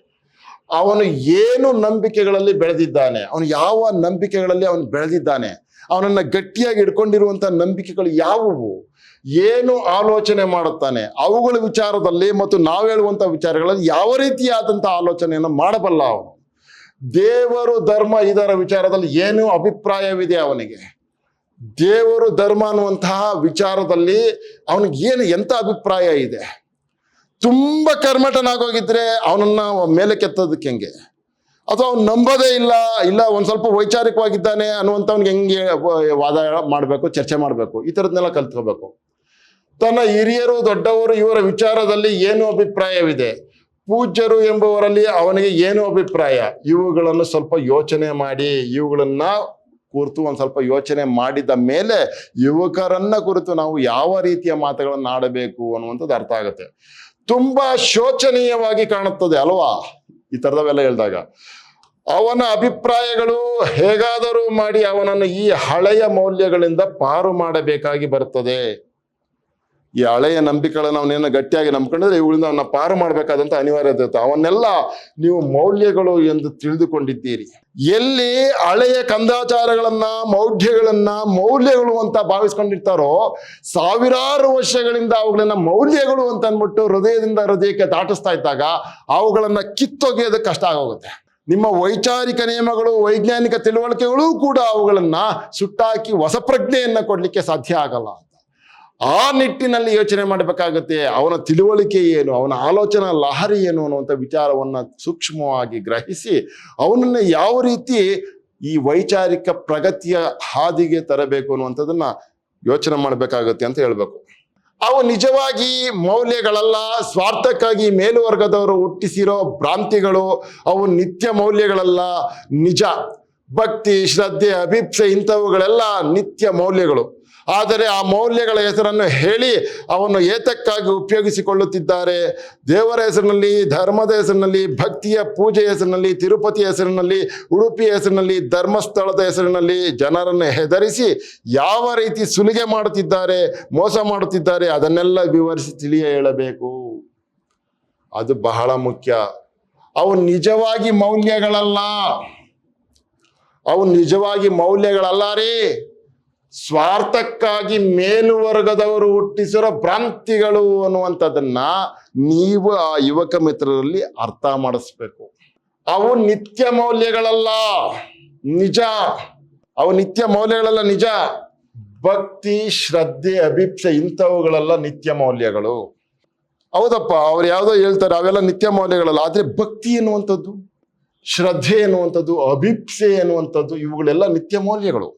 Speaker 1: ಅವನು ಏನು ನಂಬಿಕೆಗಳಲ್ಲಿ ಬೆಳೆದಿದ್ದಾನೆ, ಅವನು ಯಾವ ನಂಬಿಕೆಗಳಲ್ಲಿ ಅವನು ಬೆಳೆದಿದ್ದಾನೆ, ಅವನನ್ನ ಗಟ್ಟಿಯಾಗಿ ಹಿಡ್ಕೊಂಡಿರುವಂತಹ ನಂಬಿಕೆಗಳು ಯಾವುವು, ಏನು ಆಲೋಚನೆ ಮಾಡುತ್ತಾನೆ, ಅವುಗಳ ವಿಚಾರದಲ್ಲಿ ಮತ್ತು ನಾವು ಹೇಳುವಂತಹ ವಿಚಾರಗಳಲ್ಲಿ ಯಾವ ರೀತಿಯಾದಂತಹ ಆಲೋಚನೆಯನ್ನು ಮಾಡಬಲ್ಲ ಅವನು. ದೇವರು ಧರ್ಮ ಇದರ ವಿಚಾರದಲ್ಲಿ ಏನು ಅಭಿಪ್ರಾಯವಿದೆ ಅವನಿಗೆ, ದೇವರು ಧರ್ಮ ಅನ್ನುವಂತಹ ವಿಚಾರದಲ್ಲಿ ಅವನಿಗೆ ಏನು ಎಂತ ಅಭಿಪ್ರಾಯ ಇದೆ. ತುಂಬ ಕರ್ಮಠನಾಗೋಗಿದ್ರೆ ಅವನನ್ನ ಮೇಲೆ ಕೆತ್ತೋದಕ್ಕೆ ಹೆಂಗೆ, ಅಥವಾ ಅವ್ನು ನಂಬೋದೇ ಇಲ್ಲ ಒಂದ್ ಸ್ವಲ್ಪ ವೈಚಾರಿಕವಾಗಿದ್ದಾನೆ ಅನ್ನುವಂಥವ್ನಿಗೆ ಹೆಂಗೆ ವಾದ ಮಾಡಬೇಕು, ಚರ್ಚೆ ಮಾಡಬೇಕು, ಈ ಥರದ್ನೆಲ್ಲ ಕಲ್ತ್ಕೋಬೇಕು. ತನ್ನ ಹಿರಿಯರು ದೊಡ್ಡವರು ಇವರ ವಿಚಾರದಲ್ಲಿ ಏನು ಅಭಿಪ್ರಾಯವಿದೆ, ಪೂಜ್ಯರು ಎಂಬುವರಲ್ಲಿ ಅವನಿಗೆ ಏನು ಅಭಿಪ್ರಾಯ, ಇವುಗಳನ್ನು ಸ್ವಲ್ಪ ಯೋಚನೆ ಮಾಡಿ, ಇವುಗಳನ್ನ ಕುರಿತು ಒಂದು ಸ್ವಲ್ಪ ಯೋಚನೆ ಮಾಡಿದ ಮೇಲೆ ಯುವಕರನ್ನ ಕುರಿತು ನಾವು ಯಾವ ರೀತಿಯ ಮಾತುಗಳನ್ನು ಆಡಬೇಕು ಅನ್ನುವಂಥದ್ದು ಅರ್ಥ ಆಗುತ್ತೆ. ತುಂಬಾ ಶೋಚನೀಯವಾಗಿ ಕಾಣುತ್ತದೆ ಅಲ್ವಾ ಈ ಥರದವೆಲ್ಲ ಹೇಳಿದಾಗ. ಅವನ ಅಭಿಪ್ರಾಯಗಳು ಹೇಗಾದರೂ ಮಾಡಿ ಅವನನ್ನು ಈ ಹಳೆಯ ಮೌಲ್ಯಗಳಿಂದ ಪಾರು ಮಾಡಬೇಕಾಗಿ ಬರುತ್ತದೆ. ಈ ಹಳೆಯ ನಂಬಿಕೆಗಳನ್ನು ಅವನೇನು ಗಟ್ಟಿಯಾಗಿ ನಂಬ್ಕೊಂಡಿದ್ರೆ ಇವುಗಳಿಂದ ಅವನ್ನ ಪಾರು ಮಾಡಬೇಕಾದಂತ ಅನಿವಾರ್ಯತೆ ಇರುತ್ತೆ. ಅವನ್ನೆಲ್ಲ ನೀವು ಮೌಲ್ಯಗಳು ಎಂದು ತಿಳಿದುಕೊಂಡಿದ್ದೀರಿ. ಎಲ್ಲಿ ಹಳೆಯ ಕಂದಾಚಾರಗಳನ್ನ ಮೌಲ್ಯಗಳು ಅಂತ ಭಾವಿಸ್ಕೊಂಡಿರ್ತಾರೋ, ಸಾವಿರಾರು ವರ್ಷಗಳಿಂದ ಅವುಗಳನ್ನ ಮೌಲ್ಯಗಳು ಅಂತ ಅಂದ್ಬಿಟ್ಟು ಹೃದಯಕ್ಕೆ ದಾಟಿಸ್ತಾ ಇದ್ದಾಗ ಅವುಗಳನ್ನ ಕಿತ್ತೊಗೆಯೋದಕ್ಕೆ ಕಷ್ಟ ಆಗೋಗುತ್ತೆ. ನಿಮ್ಮ ವೈಚಾರಿಕ ನಿಯಮಗಳು, ವೈಜ್ಞಾನಿಕ ತಿಳುವಳಿಕೆಗಳು ಕೂಡ ಅವುಗಳನ್ನ ಸುಟ್ಟಾಕಿ ಹೊಸ ಪ್ರಜ್ಞೆಯನ್ನ ಕೊಡ್ಲಿಕ್ಕೆ ಸಾಧ್ಯ ಆಗಲ್ಲ. ಆ ನಿಟ್ಟಿನಲ್ಲಿ ಯೋಚನೆ ಮಾಡಬೇಕಾಗತ್ತೆ. ಅವನ ತಿಳುವಳಿಕೆ ಏನು, ಅವನ ಆಲೋಚನಾ ಲಹರಿ ಏನು ಅನ್ನುವಂಥ ವಿಚಾರವನ್ನ ಸೂಕ್ಷ್ಮವಾಗಿ ಗ್ರಹಿಸಿ ಅವನನ್ನ ಯಾವ ರೀತಿ ಈ ವೈಚಾರಿಕ ಪ್ರಗತಿಯ ಹಾದಿಗೆ ತರಬೇಕು ಅನ್ನುವಂಥದ್ದನ್ನ ಯೋಚನೆ ಮಾಡಬೇಕಾಗತ್ತೆ ಅಂತ ಹೇಳ್ಬೇಕು. ಅವು ನಿಜವಾಗಿ ಮೌಲ್ಯಗಳಲ್ಲ, ಸ್ವಾರ್ಥಕ್ಕಾಗಿ ಮೇಲುವರ್ಗದವರು ಹುಟ್ಟಿಸಿರೋ ಭ್ರಾಂತಿಗಳು. ಅವು ನಿತ್ಯ ಮೌಲ್ಯಗಳಲ್ಲ. ನಿಜ ಭಕ್ತಿ, ಶ್ರದ್ಧೆ, ಅಭಿಪ್ಸೆ ಇಂಥವುಗಳೆಲ್ಲ ನಿತ್ಯ ಮೌಲ್ಯಗಳು. ಆದರೆ ಆ ಮೌಲ್ಯಗಳ ಹೆಸರನ್ನು ಹೇಳಿ ಅವನ್ನು ಏತಕ್ಕಾಗಿ ಉಪಯೋಗಿಸಿಕೊಳ್ಳುತ್ತಿದ್ದಾರೆ. ದೇವರ ಹೆಸರಿನಲ್ಲಿ, ಧರ್ಮದ ಹೆಸರಿನಲ್ಲಿ, ಭಕ್ತಿಯ ಪೂಜೆ ಹೆಸರಿನಲ್ಲಿ, ತಿರುಪತಿ ಹೆಸರಿನಲ್ಲಿ, ಉಡುಪಿ ಹೆಸರಿನಲ್ಲಿ, ಧರ್ಮಸ್ಥಳದ ಹೆಸರಿನಲ್ಲಿ ಜನರನ್ನು ಹೆದರಿಸಿ ಯಾವ ರೀತಿ ಸುಲಿಗೆ ಮಾಡುತ್ತಿದ್ದಾರೆ, ಮೋಸ ಮಾಡುತ್ತಿದ್ದಾರೆ, ಅದನ್ನೆಲ್ಲ ವಿವರಿಸಿ ತಿಳಿಯ ಹೇಳಬೇಕು. ಅದು ಬಹಳ ಮುಖ್ಯ. ಅವು ನಿಜವಾಗಿ ಮೌಲ್ಯಗಳಲ್ಲ. ಅವು ನಿಜವಾಗಿ ಮೌಲ್ಯಗಳಲ್ಲ ರೀ. ಸ್ವಾರ್ಥಕ್ಕಾಗಿ ಮೇಲುವರ್ಗದವರು ಹುಟ್ಟಿಸಿರೋ ಭ್ರಾಂತಿಗಳು ಅನ್ನುವಂಥದ್ದನ್ನ ನೀವು ಆ ಯುವಕ ಮಿತ್ರರಲ್ಲಿ ಅರ್ಥ ಮಾಡಿಸ್ಬೇಕು. ಅವು ನಿತ್ಯ ಮೌಲ್ಯಗಳಲ್ಲ, ನಿಜ. ಅವು ನಿತ್ಯ ಮೌಲ್ಯಗಳಲ್ಲ, ನಿಜ. ಭಕ್ತಿ, ಶ್ರದ್ಧೆ, ಅಭಿಪ್ಸೆ ಇಂಥವುಗಳೆಲ್ಲ ನಿತ್ಯ ಮೌಲ್ಯಗಳು. ಹೌದಪ್ಪ, ಅವ್ರು ಯಾವುದೋ ಹೇಳ್ತಾರೆ, ಅವೆಲ್ಲ ನಿತ್ಯ ಮೌಲ್ಯಗಳಲ್ಲ. ಆದ್ರೆ ಭಕ್ತಿ ಎನ್ನುವಂಥದ್ದು, ಶ್ರದ್ಧೆ ಎನ್ನುವಂಥದ್ದು, ಅಭಿಪ್ಸೆ ಎನ್ನುವಂಥದ್ದು ಇವುಗಳೆಲ್ಲ ನಿತ್ಯ ಮೌಲ್ಯಗಳು.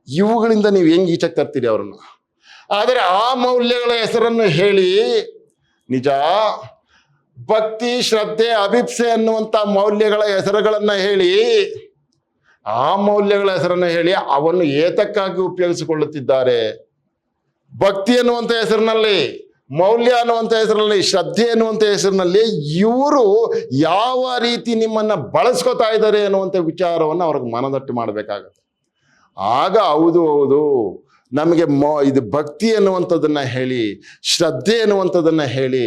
Speaker 1: ಇವುಗಳಿಂದ ನೀವು ಹೆಂಗೆ ಈಚೆಗೆ ತರ್ತೀರಿ ಅವರನ್ನು? ಆದರೆ ಆ ಮೌಲ್ಯಗಳ ಹೆಸರನ್ನು ಹೇಳಿ, ನಿಜ ಭಕ್ತಿ, ಶ್ರದ್ಧೆ, ಅಭಿಪ್ಸೆ ಅನ್ನುವಂಥ ಮೌಲ್ಯಗಳ ಹೆಸರುಗಳನ್ನ ಹೇಳಿ, ಆ ಮೌಲ್ಯಗಳ ಹೆಸರನ್ನು ಹೇಳಿ ಅವನ್ನು ಏತಕ್ಕಾಗಿ ಉಪಯೋಗಿಸಿಕೊಳ್ಳುತ್ತಿದ್ದಾರೆ. ಭಕ್ತಿ ಅನ್ನುವಂಥ ಹೆಸರಿನಲ್ಲಿ, ಮೌಲ್ಯ ಅನ್ನುವಂಥ ಹೆಸರಿನಲ್ಲಿ, ಶ್ರದ್ಧೆ ಅನ್ನುವಂಥ ಹೆಸರಿನಲ್ಲಿ ಇವರು ಯಾವ ರೀತಿ ನಿಮ್ಮನ್ನ ಬಳಸ್ಕೊತಾ ಇದ್ದಾರೆ ಅನ್ನುವಂಥ ವಿಚಾರವನ್ನು ಅವ್ರಿಗೆ ಮನದಟ್ಟು ಮಾಡಬೇಕಾಗತ್ತೆ. ಆಗ ಹೌದು ನಮಗೆ ಇದು ಭಕ್ತಿ ಎನ್ನುವಂಥದ್ದನ್ನ ಹೇಳಿ, ಶ್ರದ್ಧೆ ಎನ್ನುವಂಥದ್ದನ್ನ ಹೇಳಿ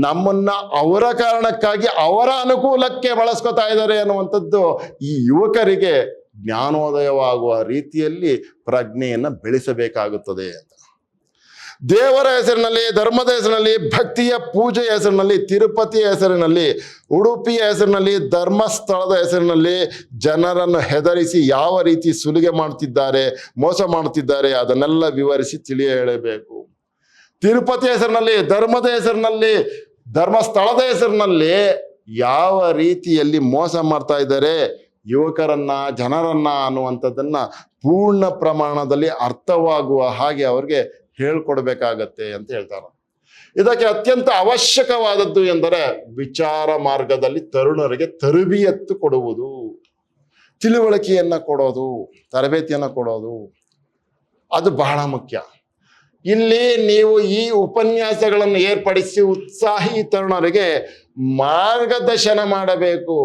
Speaker 1: ನಮ್ಮನ್ನ ಅವರ ಕಾರಣಕ್ಕಾಗಿ ಅವರ ಅನುಕೂಲಕ್ಕೆ ಬಳಸ್ಕೊತಾ ಇದ್ದಾರೆ ಅನ್ನುವಂಥದ್ದು ಈ ಯುವಕರಿಗೆ ಜ್ಞಾನೋದಯವಾಗುವ ರೀತಿಯಲ್ಲಿ ಪ್ರಜ್ಞೆಯನ್ನ ಬೆಳೆಸಬೇಕಾಗುತ್ತದೆ ಅಂತ. ದೇವರ ಹೆಸರಿನಲ್ಲಿ, ಧರ್ಮದ ಹೆಸರಿನಲ್ಲಿ, ಭಕ್ತಿಯ ಪೂಜೆಯ ಹೆಸರಿನಲ್ಲಿ, ತಿರುಪತಿಯ ಹೆಸರಿನಲ್ಲಿ, ಉಡುಪಿಯ ಹೆಸರಿನಲ್ಲಿ, ಧರ್ಮಸ್ಥಳದ ಹೆಸರಿನಲ್ಲಿ ಜನರನ್ನು ಹೆದರಿಸಿ ಯಾವ ರೀತಿ ಸುಲಿಗೆ ಮಾಡುತ್ತಿದ್ದಾರೆ, ಮೋಸ ಮಾಡುತ್ತಿದ್ದಾರೆ ಅದನ್ನೆಲ್ಲ ವಿವರಿಸಿ ತಿಳಿಯ ಹೇಳಬೇಕು. ತಿರುಪತಿ ಹೆಸರಿನಲ್ಲಿ, ಧರ್ಮದ ಹೆಸರಿನಲ್ಲಿ, ಧರ್ಮಸ್ಥಳದ ಹೆಸರಿನಲ್ಲಿ ಯಾವ ರೀತಿಯಲ್ಲಿ ಮೋಸ ಮಾಡ್ತಾ ಇದ್ದಾರೆ ಯುವಕರನ್ನ, ಜನರನ್ನ ಅನ್ನುವಂಥದ್ದನ್ನ ಪೂರ್ಣ ಪ್ರಮಾಣದಲ್ಲಿ ಅರ್ಥವಾಗುವ ಹಾಗೆ ಅವ್ರಿಗೆ ಹೇಳ್ಕೊಡ್ಬೇಕಾಗತ್ತೆ ಅಂತ ಹೇಳ್ತಾರೆ. ಇದಕ್ಕೆ ಅತ್ಯಂತ ಅವಶ್ಯಕವಾದದ್ದು ಎಂದರೆ ವಿಚಾರ ಮಾರ್ಗದಲ್ಲಿ ತರುಣರಿಗೆ ತರಬೇತಿ ಕೊಡುವುದು, ತಿಳುವಳಿಕೆಯನ್ನ ಕೊಡೋದು, ತರಬೇತಿಯನ್ನ ಕೊಡೋದು. ಅದು ಬಹಳ ಮುಖ್ಯ. ಇಲ್ಲಿ ನೀವು ಈ ಉಪನ್ಯಾಸಗಳನ್ನು ಏರ್ಪಡಿಸಿ ಉತ್ಸಾಹಿ ತರುಣರಿಗೆ ಮಾರ್ಗದರ್ಶನ ಮಾಡಬೇಕು.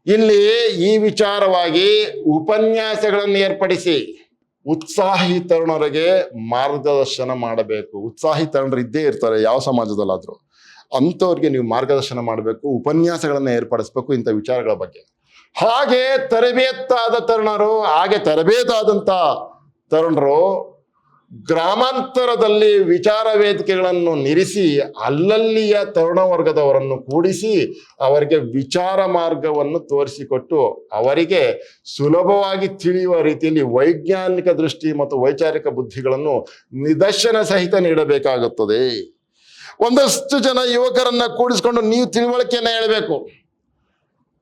Speaker 1: ಇಲ್ಲಿ ಈ ವಿಚಾರವಾಗಿ ಉಪನ್ಯಾಸಗಳನ್ನು ಏರ್ಪಡಿಸಿ ಉತ್ಸಾಹಿ ತರುಣರಿಗೆ ಮಾರ್ಗದರ್ಶನ ಮಾಡಬೇಕು. ಉತ್ಸಾಹಿ ತರುಣರು ಇದ್ದೇ ಇರ್ತಾರೆ ಯಾವ ಸಮಾಜದಲ್ಲಾದ್ರೂ. ಅಂಥವ್ರಿಗೆ ನೀವು ಮಾರ್ಗದರ್ಶನ ಮಾಡಬೇಕು, ಉಪನ್ಯಾಸಗಳನ್ನ ಏರ್ಪಡಿಸ್ಬೇಕು ಇಂಥ ವಿಚಾರಗಳ ಬಗ್ಗೆ. ಹಾಗೆ ತರಬೇತಾದಂಥ ತರುಣರು ಗ್ರಾಮಾಂತರದಲ್ಲಿ ವಿಚಾರ ವೇದಿಕೆಗಳನ್ನು ನಿಲ್ಲಿಸಿ ಅಲ್ಲಲ್ಲಿಯ ತರುಣ ವರ್ಗದವರನ್ನು ಕೂಡಿಸಿ ಅವರಿಗೆ ವಿಚಾರ ಮಾರ್ಗವನ್ನು ತೋರಿಸಿಕೊಟ್ಟು ಅವರಿಗೆ ಸುಲಭವಾಗಿ ತಿಳಿಯುವ ರೀತಿಯಲ್ಲಿ ವೈಜ್ಞಾನಿಕ ದೃಷ್ಟಿ ಮತ್ತು ವೈಚಾರಿಕ ಬುದ್ಧಿಗಳನ್ನು ನಿದರ್ಶನ ಸಹಿತ ನೀಡಬೇಕಾಗುತ್ತದೆ. ಒಂದಷ್ಟು ಜನ ಯುವಕರನ್ನ ಕೂಡಿಸ್ಕೊಂಡು ನೀವು ತಿಳುವಳಿಕೆಯನ್ನ ಹೇಳಬೇಕು.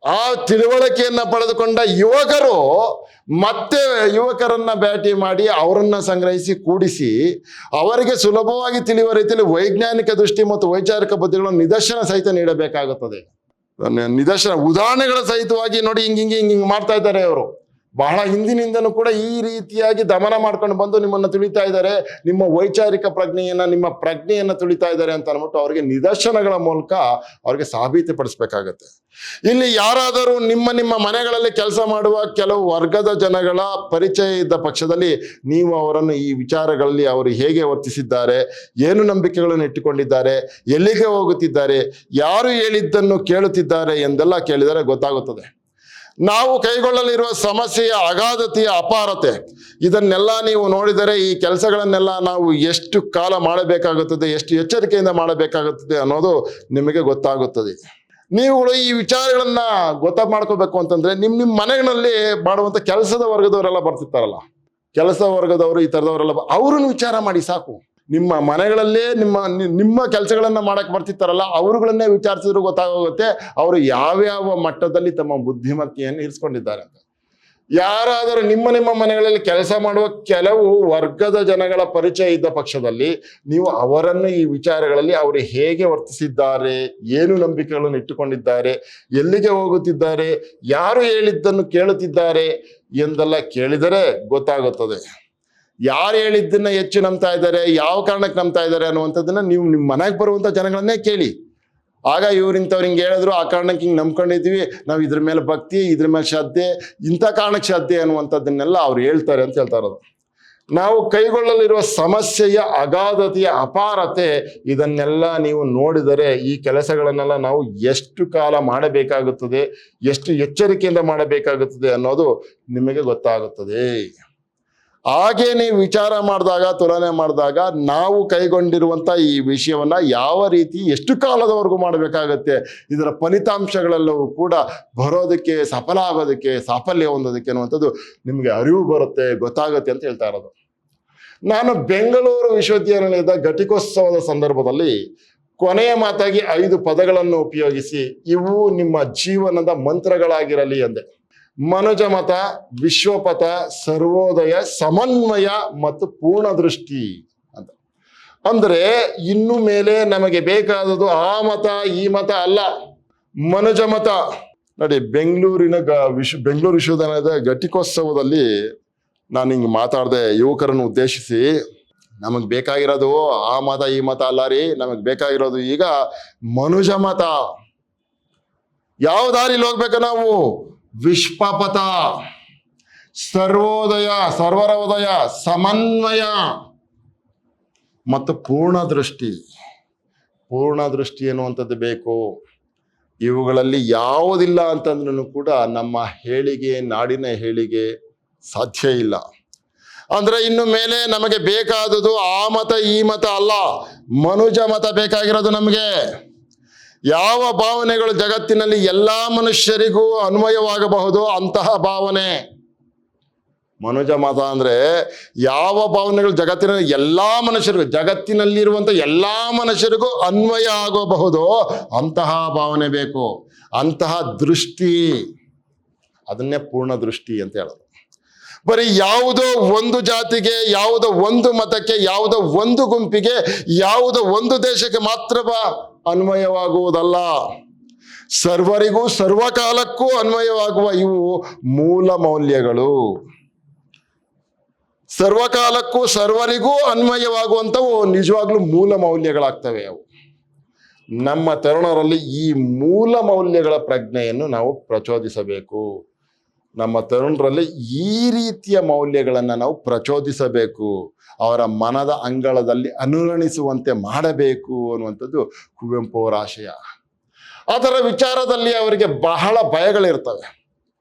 Speaker 1: ಆ ತಿಳುವಳಿಕೆಯನ್ನ ಪಡೆದುಕೊಂಡ ಯುವಕರು ಮತ್ತೆ ಯುವಕರನ್ನ ಭೇಟಿ ಮಾಡಿ ಅವರನ್ನ ಸಂಗ್ರಹಿಸಿ ಕೂಡಿಸಿ ಅವರಿಗೆ ಸುಲಭವಾಗಿ ತಿಳಿಯುವ ರೀತಿಯಲ್ಲಿ ವೈಜ್ಞಾನಿಕ ದೃಷ್ಟಿ ಮತ್ತು ವೈಚಾರಿಕ ಬುದ್ಧಿಗಳನ್ನು ನಿದರ್ಶನ ಸಹಿತ ನೀಡಬೇಕಾಗುತ್ತದೆ. ನಿದರ್ಶನ ಉದಾಹರಣೆಗಳ ಸಹಿತವಾಗಿ ನೋಡಿ, ಹಿಂಗ್ ಮಾಡ್ತಾ ಇದ್ದಾರೆ ಅವರು. ಬಹಳ ಹಿಂದಿನಿಂದನೂ ಕೂಡ ಈ ರೀತಿಯಾಗಿ ದಮನ ಮಾಡ್ಕೊಂಡು ಬಂದು ನಿಮ್ಮನ್ನ ತುಳಿತಾ ಇದ್ದಾರೆ, ನಿಮ್ಮ ವೈಚಾರಿಕ ಪ್ರಜ್ಞೆಯನ್ನ, ನಿಮ್ಮ ಪ್ರಜ್ಞೆಯನ್ನ ತುಳಿತಾ ಇದ್ದಾರೆ ಅಂತ ಅಂದ್ಬಿಟ್ಟು ಅವರಿಗೆ ನಿದರ್ಶನಗಳ ಮೂಲಕ ಅವ್ರಿಗೆ ಸಾಬೀತುಪಡಿಸ್ಬೇಕಾಗತ್ತೆ. ಇಲ್ಲಿ ಯಾರಾದರೂ ನಿಮ್ಮ ಮನೆಗಳಲ್ಲಿ ಕೆಲಸ ಮಾಡುವ ಕೆಲವು ವರ್ಗದ ಜನಗಳ ಪರಿಚಯ ಇದ್ದ ಪಕ್ಷದಲ್ಲಿ ನೀವು ಅವರನ್ನು ಈ ವಿಚಾರಗಳಲ್ಲಿ ಅವರು ಹೇಗೆ ವರ್ತಿಸಿದ್ದಾರೆ, ಏನು ನಂಬಿಕೆಗಳನ್ನು ಇಟ್ಟುಕೊಂಡಿದ್ದಾರೆ, ಎಲ್ಲಿಗೆ ಹೋಗುತ್ತಿದ್ದಾರೆ, ಯಾರು ಹೇಳಿದ್ದನ್ನು ಕೇಳುತ್ತಿದ್ದಾರೆ ಎಂದೆಲ್ಲ ಕೇಳಿದರೆ ಗೊತ್ತಾಗುತ್ತದೆ. ನಾವು ಕೈಗೊಳ್ಳಲಿರುವ ಸಮಸ್ಯೆಯ ಅಗಾಧತೆಯ ಅಪಾರತೆ ಇದನ್ನೆಲ್ಲ ನೀವು ನೋಡಿದರೆ ಈ ಕೆಲಸಗಳನ್ನೆಲ್ಲ ನಾವು ಎಷ್ಟು ಕಾಲ ಮಾಡಬೇಕಾಗುತ್ತದೆ, ಎಷ್ಟು ಎಚ್ಚರಿಕೆಯಿಂದ ಮಾಡಬೇಕಾಗುತ್ತದೆ ಅನ್ನೋದು ನಿಮಗೆ ಗೊತ್ತಾಗುತ್ತದೆ. ನೀವುಗಳು ಈ ವಿಚಾರಗಳನ್ನ ಮಾಡ್ಕೋಬೇಕು ಅಂತಂದ್ರೆ ನಿಮ್ಮ ಮನೆಗಳಲ್ಲಿ ಮಾಡುವಂತ ಕೆಲಸದ ವರ್ಗದವರೆಲ್ಲ ಬರ್ತಿರ್ತಾರಲ್ಲ, ಕೆಲಸ ವರ್ಗದವರು ಈ ತರದವರೆಲ್ಲ ಅವ್ರನ್ನ ವಿಚಾರ ಮಾಡಿ ಸಾಕು. ನಿಮ್ಮ ಮನೆಗಳಲ್ಲೇ ನಿಮ್ಮ ಕೆಲಸಗಳನ್ನ ಮಾಡಕ್ ಬರ್ತಿರ್ತಾರಲ್ಲ ಅವರುಗಳನ್ನೇ ವಿಚಾರಿಸಿದ್ರು ಗೊತ್ತಾಗೋಗುತ್ತೆ ಅವರು ಯಾವ್ಯಾವ ಮಟ್ಟದಲ್ಲಿ ತಮ್ಮ ಬುದ್ಧಿಮತ್ತೆಯನ್ನು ಇರಿಸ್ಕೊಂಡಿದ್ದಾರೆ ಅಂತ. ಯಾರಾದರೂ ನಿಮ್ಮ ಮನೆಗಳಲ್ಲಿ ಕೆಲಸ ಮಾಡುವ ಕೆಲವು ವರ್ಗದ ಜನಗಳ ಪರಿಚಯ ಇದ್ದ ಪಕ್ಷದಲ್ಲಿ ನೀವು ಅವರನ್ನು ಈ ವಿಚಾರಗಳಲ್ಲಿ ಅವರು ಹೇಗೆ ವರ್ತಿಸಿದ್ದಾರೆ, ಏನು ನಂಬಿಕೆಗಳನ್ನು ಇಟ್ಟುಕೊಂಡಿದ್ದಾರೆ, ಎಲ್ಲಿಗೆ ಹೋಗುತ್ತಿದ್ದಾರೆ, ಯಾರು ಹೇಳಿದ್ದನ್ನು ಕೇಳುತ್ತಿದ್ದಾರೆ ಎಂದೆಲ್ಲ ಕೇಳಿದರೆ ಗೊತ್ತಾಗುತ್ತದೆ. ಯಾರು ಹೇಳಿದ್ದನ್ನ ಹೆಚ್ಚು ನಂಬ್ತಾ ಇದ್ದಾರೆ, ಯಾವ ಕಾರಣಕ್ಕೆ ನಂಬ್ತಾ ಇದ್ದಾರೆ ಅನ್ನುವಂಥದ್ದನ್ನ ನೀವು ನಿಮ್ಮ ಮನೆಗೆ ಬರುವಂತ ಜನಗಳನ್ನೇ ಕೇಳಿ. ಆಗ ಇವ್ರಿಂಥವ್ರು ಹಿಂಗೆ ಹೇಳಿದ್ರು, ಆ ಕಾರಣಕ್ಕೆ ಹಿಂಗೆ ನಂಬ್ಕೊಂಡಿದ್ವಿ, ನಾವು ಇದ್ರ ಮೇಲೆ ಭಕ್ತಿ, ಇದ್ರ ಮೇಲೆ ಶ್ರದ್ಧೆ, ಇಂಥ ಕಾರಣಕ್ಕೆ ಶ್ರದ್ಧೆ ಅನ್ನುವಂಥದ್ದನ್ನೆಲ್ಲ ಅವ್ರು ಹೇಳ್ತಾರೆ ಅಂತ ಹೇಳ್ತಾ ಇರೋದು. ನಾವು ಕೈಗೊಳ್ಳಲಿರುವ ಸಮಸ್ಯೆಯ ಅಗಾಧತೆಯ ಅಪಾರತೆ ಇದನ್ನೆಲ್ಲ ನೀವು ನೋಡಿದರೆ ಈ ಕೆಲಸಗಳನ್ನೆಲ್ಲ ನಾವು ಎಷ್ಟು ಕಾಲ ಮಾಡಬೇಕಾಗುತ್ತದೆ, ಎಷ್ಟು ಎಚ್ಚರಿಕೆಯಿಂದ ಮಾಡಬೇಕಾಗುತ್ತದೆ ಅನ್ನೋದು ನಿಮಗೆ ಗೊತ್ತಾಗುತ್ತದೆ. ಹಾಗೆ ನೀವು ವಿಚಾರ ಮಾಡಿದಾಗ, ತುಲನೆ ಮಾಡಿದಾಗ ನಾವು ಕೈಗೊಂಡಿರುವಂಥ ಈ ವಿಷಯವನ್ನ ಯಾವ ರೀತಿ ಎಷ್ಟು ಕಾಲದವರೆಗೂ ಮಾಡಬೇಕಾಗತ್ತೆ, ಇದರ ಫಲಿತಾಂಶಗಳೆಲ್ಲವೂ ಕೂಡ ಬರೋದಕ್ಕೆ, ಸಫಲ ಆಗೋದಕ್ಕೆ, ಸಾಫಲ್ಯ ಹೊಂದೋದಕ್ಕೆ ಅನ್ನುವಂಥದ್ದು ನಿಮಗೆ ಅರಿವು ಬರುತ್ತೆ, ಗೊತ್ತಾಗುತ್ತೆ ಅಂತ ಹೇಳ್ತಾ ಇರೋದು. ನಾನು ಬೆಂಗಳೂರು ವಿಶ್ವವಿದ್ಯಾನಿಲಯದ ಘಟಿಕೋತ್ಸವದ ಸಂದರ್ಭದಲ್ಲಿ ಕೊನೆಯ ಮಾತಾಗಿ 5 ಪದಗಳನ್ನು ಉಪಯೋಗಿಸಿ ಇವು ನಿಮ್ಮ ಜೀವನದ ಮಂತ್ರಗಳಾಗಿರಲಿ ಎಂದೆ. ಮನುಜ ಮತ, ವಿಶ್ವಪಥ, ಸರ್ವೋದಯ, ಸಮನ್ವಯ ಮತ್ತು ಪೂರ್ಣ ದೃಷ್ಟಿ ಅಂತ. ಅಂದ್ರೆ ಇನ್ನು ಮೇಲೆ ನಮಗೆ ಬೇಕಾದದು ಆ ಮತ ಈ ಮತ ಅಲ್ಲ, ಮನುಜ ಮತ. ನೋಡಿ, ಬೆಂಗಳೂರು ವಿಶ್ವವಿದ್ಯಾಲಯದ ಘಟಿಕೋತ್ಸವದಲ್ಲಿ ನಾನು ಹಿಂಗೆ ಮಾತಾಡಿದೆ ಯುವಕರನ್ನು ಉದ್ದೇಶಿಸಿ. ನಮಗೆ ಬೇಕಾಗಿರೋದು ಆ ಮತ ಈ ಮತ ಅಲ್ಲ ರೀ, ನಮಗೆ ಬೇಕಾಗಿರೋದು ಈಗ ಮನುಜ ಮತ. ಯಾವ ದಾರಿಲಿ ಹೋಗ್ಬೇಕು ನಾವು? ವಿಶ್ವಪಥ, ಸರ್ವೋದಯ, ಸರ್ವರ ಉದಯ, ಸಮನ್ವಯ ಮತ್ತು ಪೂರ್ಣ ದೃಷ್ಟಿ. ಪೂರ್ಣ ದೃಷ್ಟಿ ಎನ್ನುವಂಥದ್ದು ಬೇಕು. ಇವುಗಳಲ್ಲಿ ಯಾವುದಿಲ್ಲ ಅಂತಂದ್ರೂ ಕೂಡ ನಮ್ಮ ಹೇಳಿಗೆ, ನಾಡಿನ ಹೇಳಿಗೆ ಸಾಧ್ಯ ಇಲ್ಲ. ಅಂದ್ರೆ ಇನ್ನು ಮೇಲೆ ನಮಗೆ ಬೇಕಾದದು ಆ ಮತ ಈ ಮತ ಅಲ್ಲ, ಮನುಜ ಮತ ಬೇಕಾಗಿರೋದು ನಮಗೆ. ಯಾವ ಭಾವನೆಗಳು ಜಗತ್ತಿನಲ್ಲಿ ಎಲ್ಲಾ ಮನುಷ್ಯರಿಗೂ ಅನ್ವಯವಾಗಬಹುದು ಅಂತಹ ಭಾವನೆ ಮನುಜ ಮತ. ಅಂದ್ರೆ ಯಾವ ಭಾವನೆಗಳು ಜಗತ್ತಿನಲ್ಲಿರುವಂತ ಎಲ್ಲಾ ಮನುಷ್ಯರಿಗೂ ಅನ್ವಯ ಆಗಬಹುದು ಅಂತಹ ಭಾವನೆ ಬೇಕು, ಅಂತಹ ದೃಷ್ಟಿ. ಅದನ್ನೇ ಪೂರ್ಣ ದೃಷ್ಟಿ ಅಂತ ಹೇಳೋದು. ಬರೀ ಯಾವುದೋ ಒಂದು ಜಾತಿಗೆ, ಯಾವುದೋ ಒಂದು ಮತಕ್ಕೆ, ಯಾವುದೋ ಒಂದು ಗುಂಪಿಗೆ, ಯಾವುದೋ ಒಂದು ದೇಶಕ್ಕೆ ಮಾತ್ರ ಅನ್ವಯವಾಗುವುದಲ್ಲ, ಸರ್ವರಿಗೂ ಸರ್ವಕಾಲಕ್ಕೂ ಅನ್ವಯವಾಗುವ ಇವು ಮೂಲ ಮೌಲ್ಯಗಳು. ಸರ್ವಕಾಲಕ್ಕೂ ಸರ್ವರಿಗೂ ಅನ್ವಯವಾಗುವಂಥವು ನಿಜವಾಗ್ಲೂ ಮೂಲ ಮೌಲ್ಯಗಳಾಗ್ತವೆ. ಅವು ನಮ್ಮ ತರುಣರಲ್ಲಿ ಈ ಮೂಲ ಮೌಲ್ಯಗಳ ಪ್ರಜ್ಞೆಯನ್ನು ನಾವು ಪ್ರಚೋದಿಸಬೇಕು. ನಮ್ಮ ತರುಣರಲ್ಲಿ ಈ ರೀತಿಯ ಮೌಲ್ಯಗಳನ್ನು ನಾವು ಪ್ರಚೋದಿಸಬೇಕು, ಅವರ ಮನದ ಅಂಗಳದಲ್ಲಿ ಅನುರಣಿಸುವಂತೆ ಮಾಡಬೇಕು ಅನ್ನುವಂಥದ್ದು ಕುವೆಂಪು ಅವರ ಆಶಯ. ಅದರ ವಿಚಾರದಲ್ಲಿ ಅವರಿಗೆ ಬಹಳ ಭಯಗಳಿರ್ತವೆ.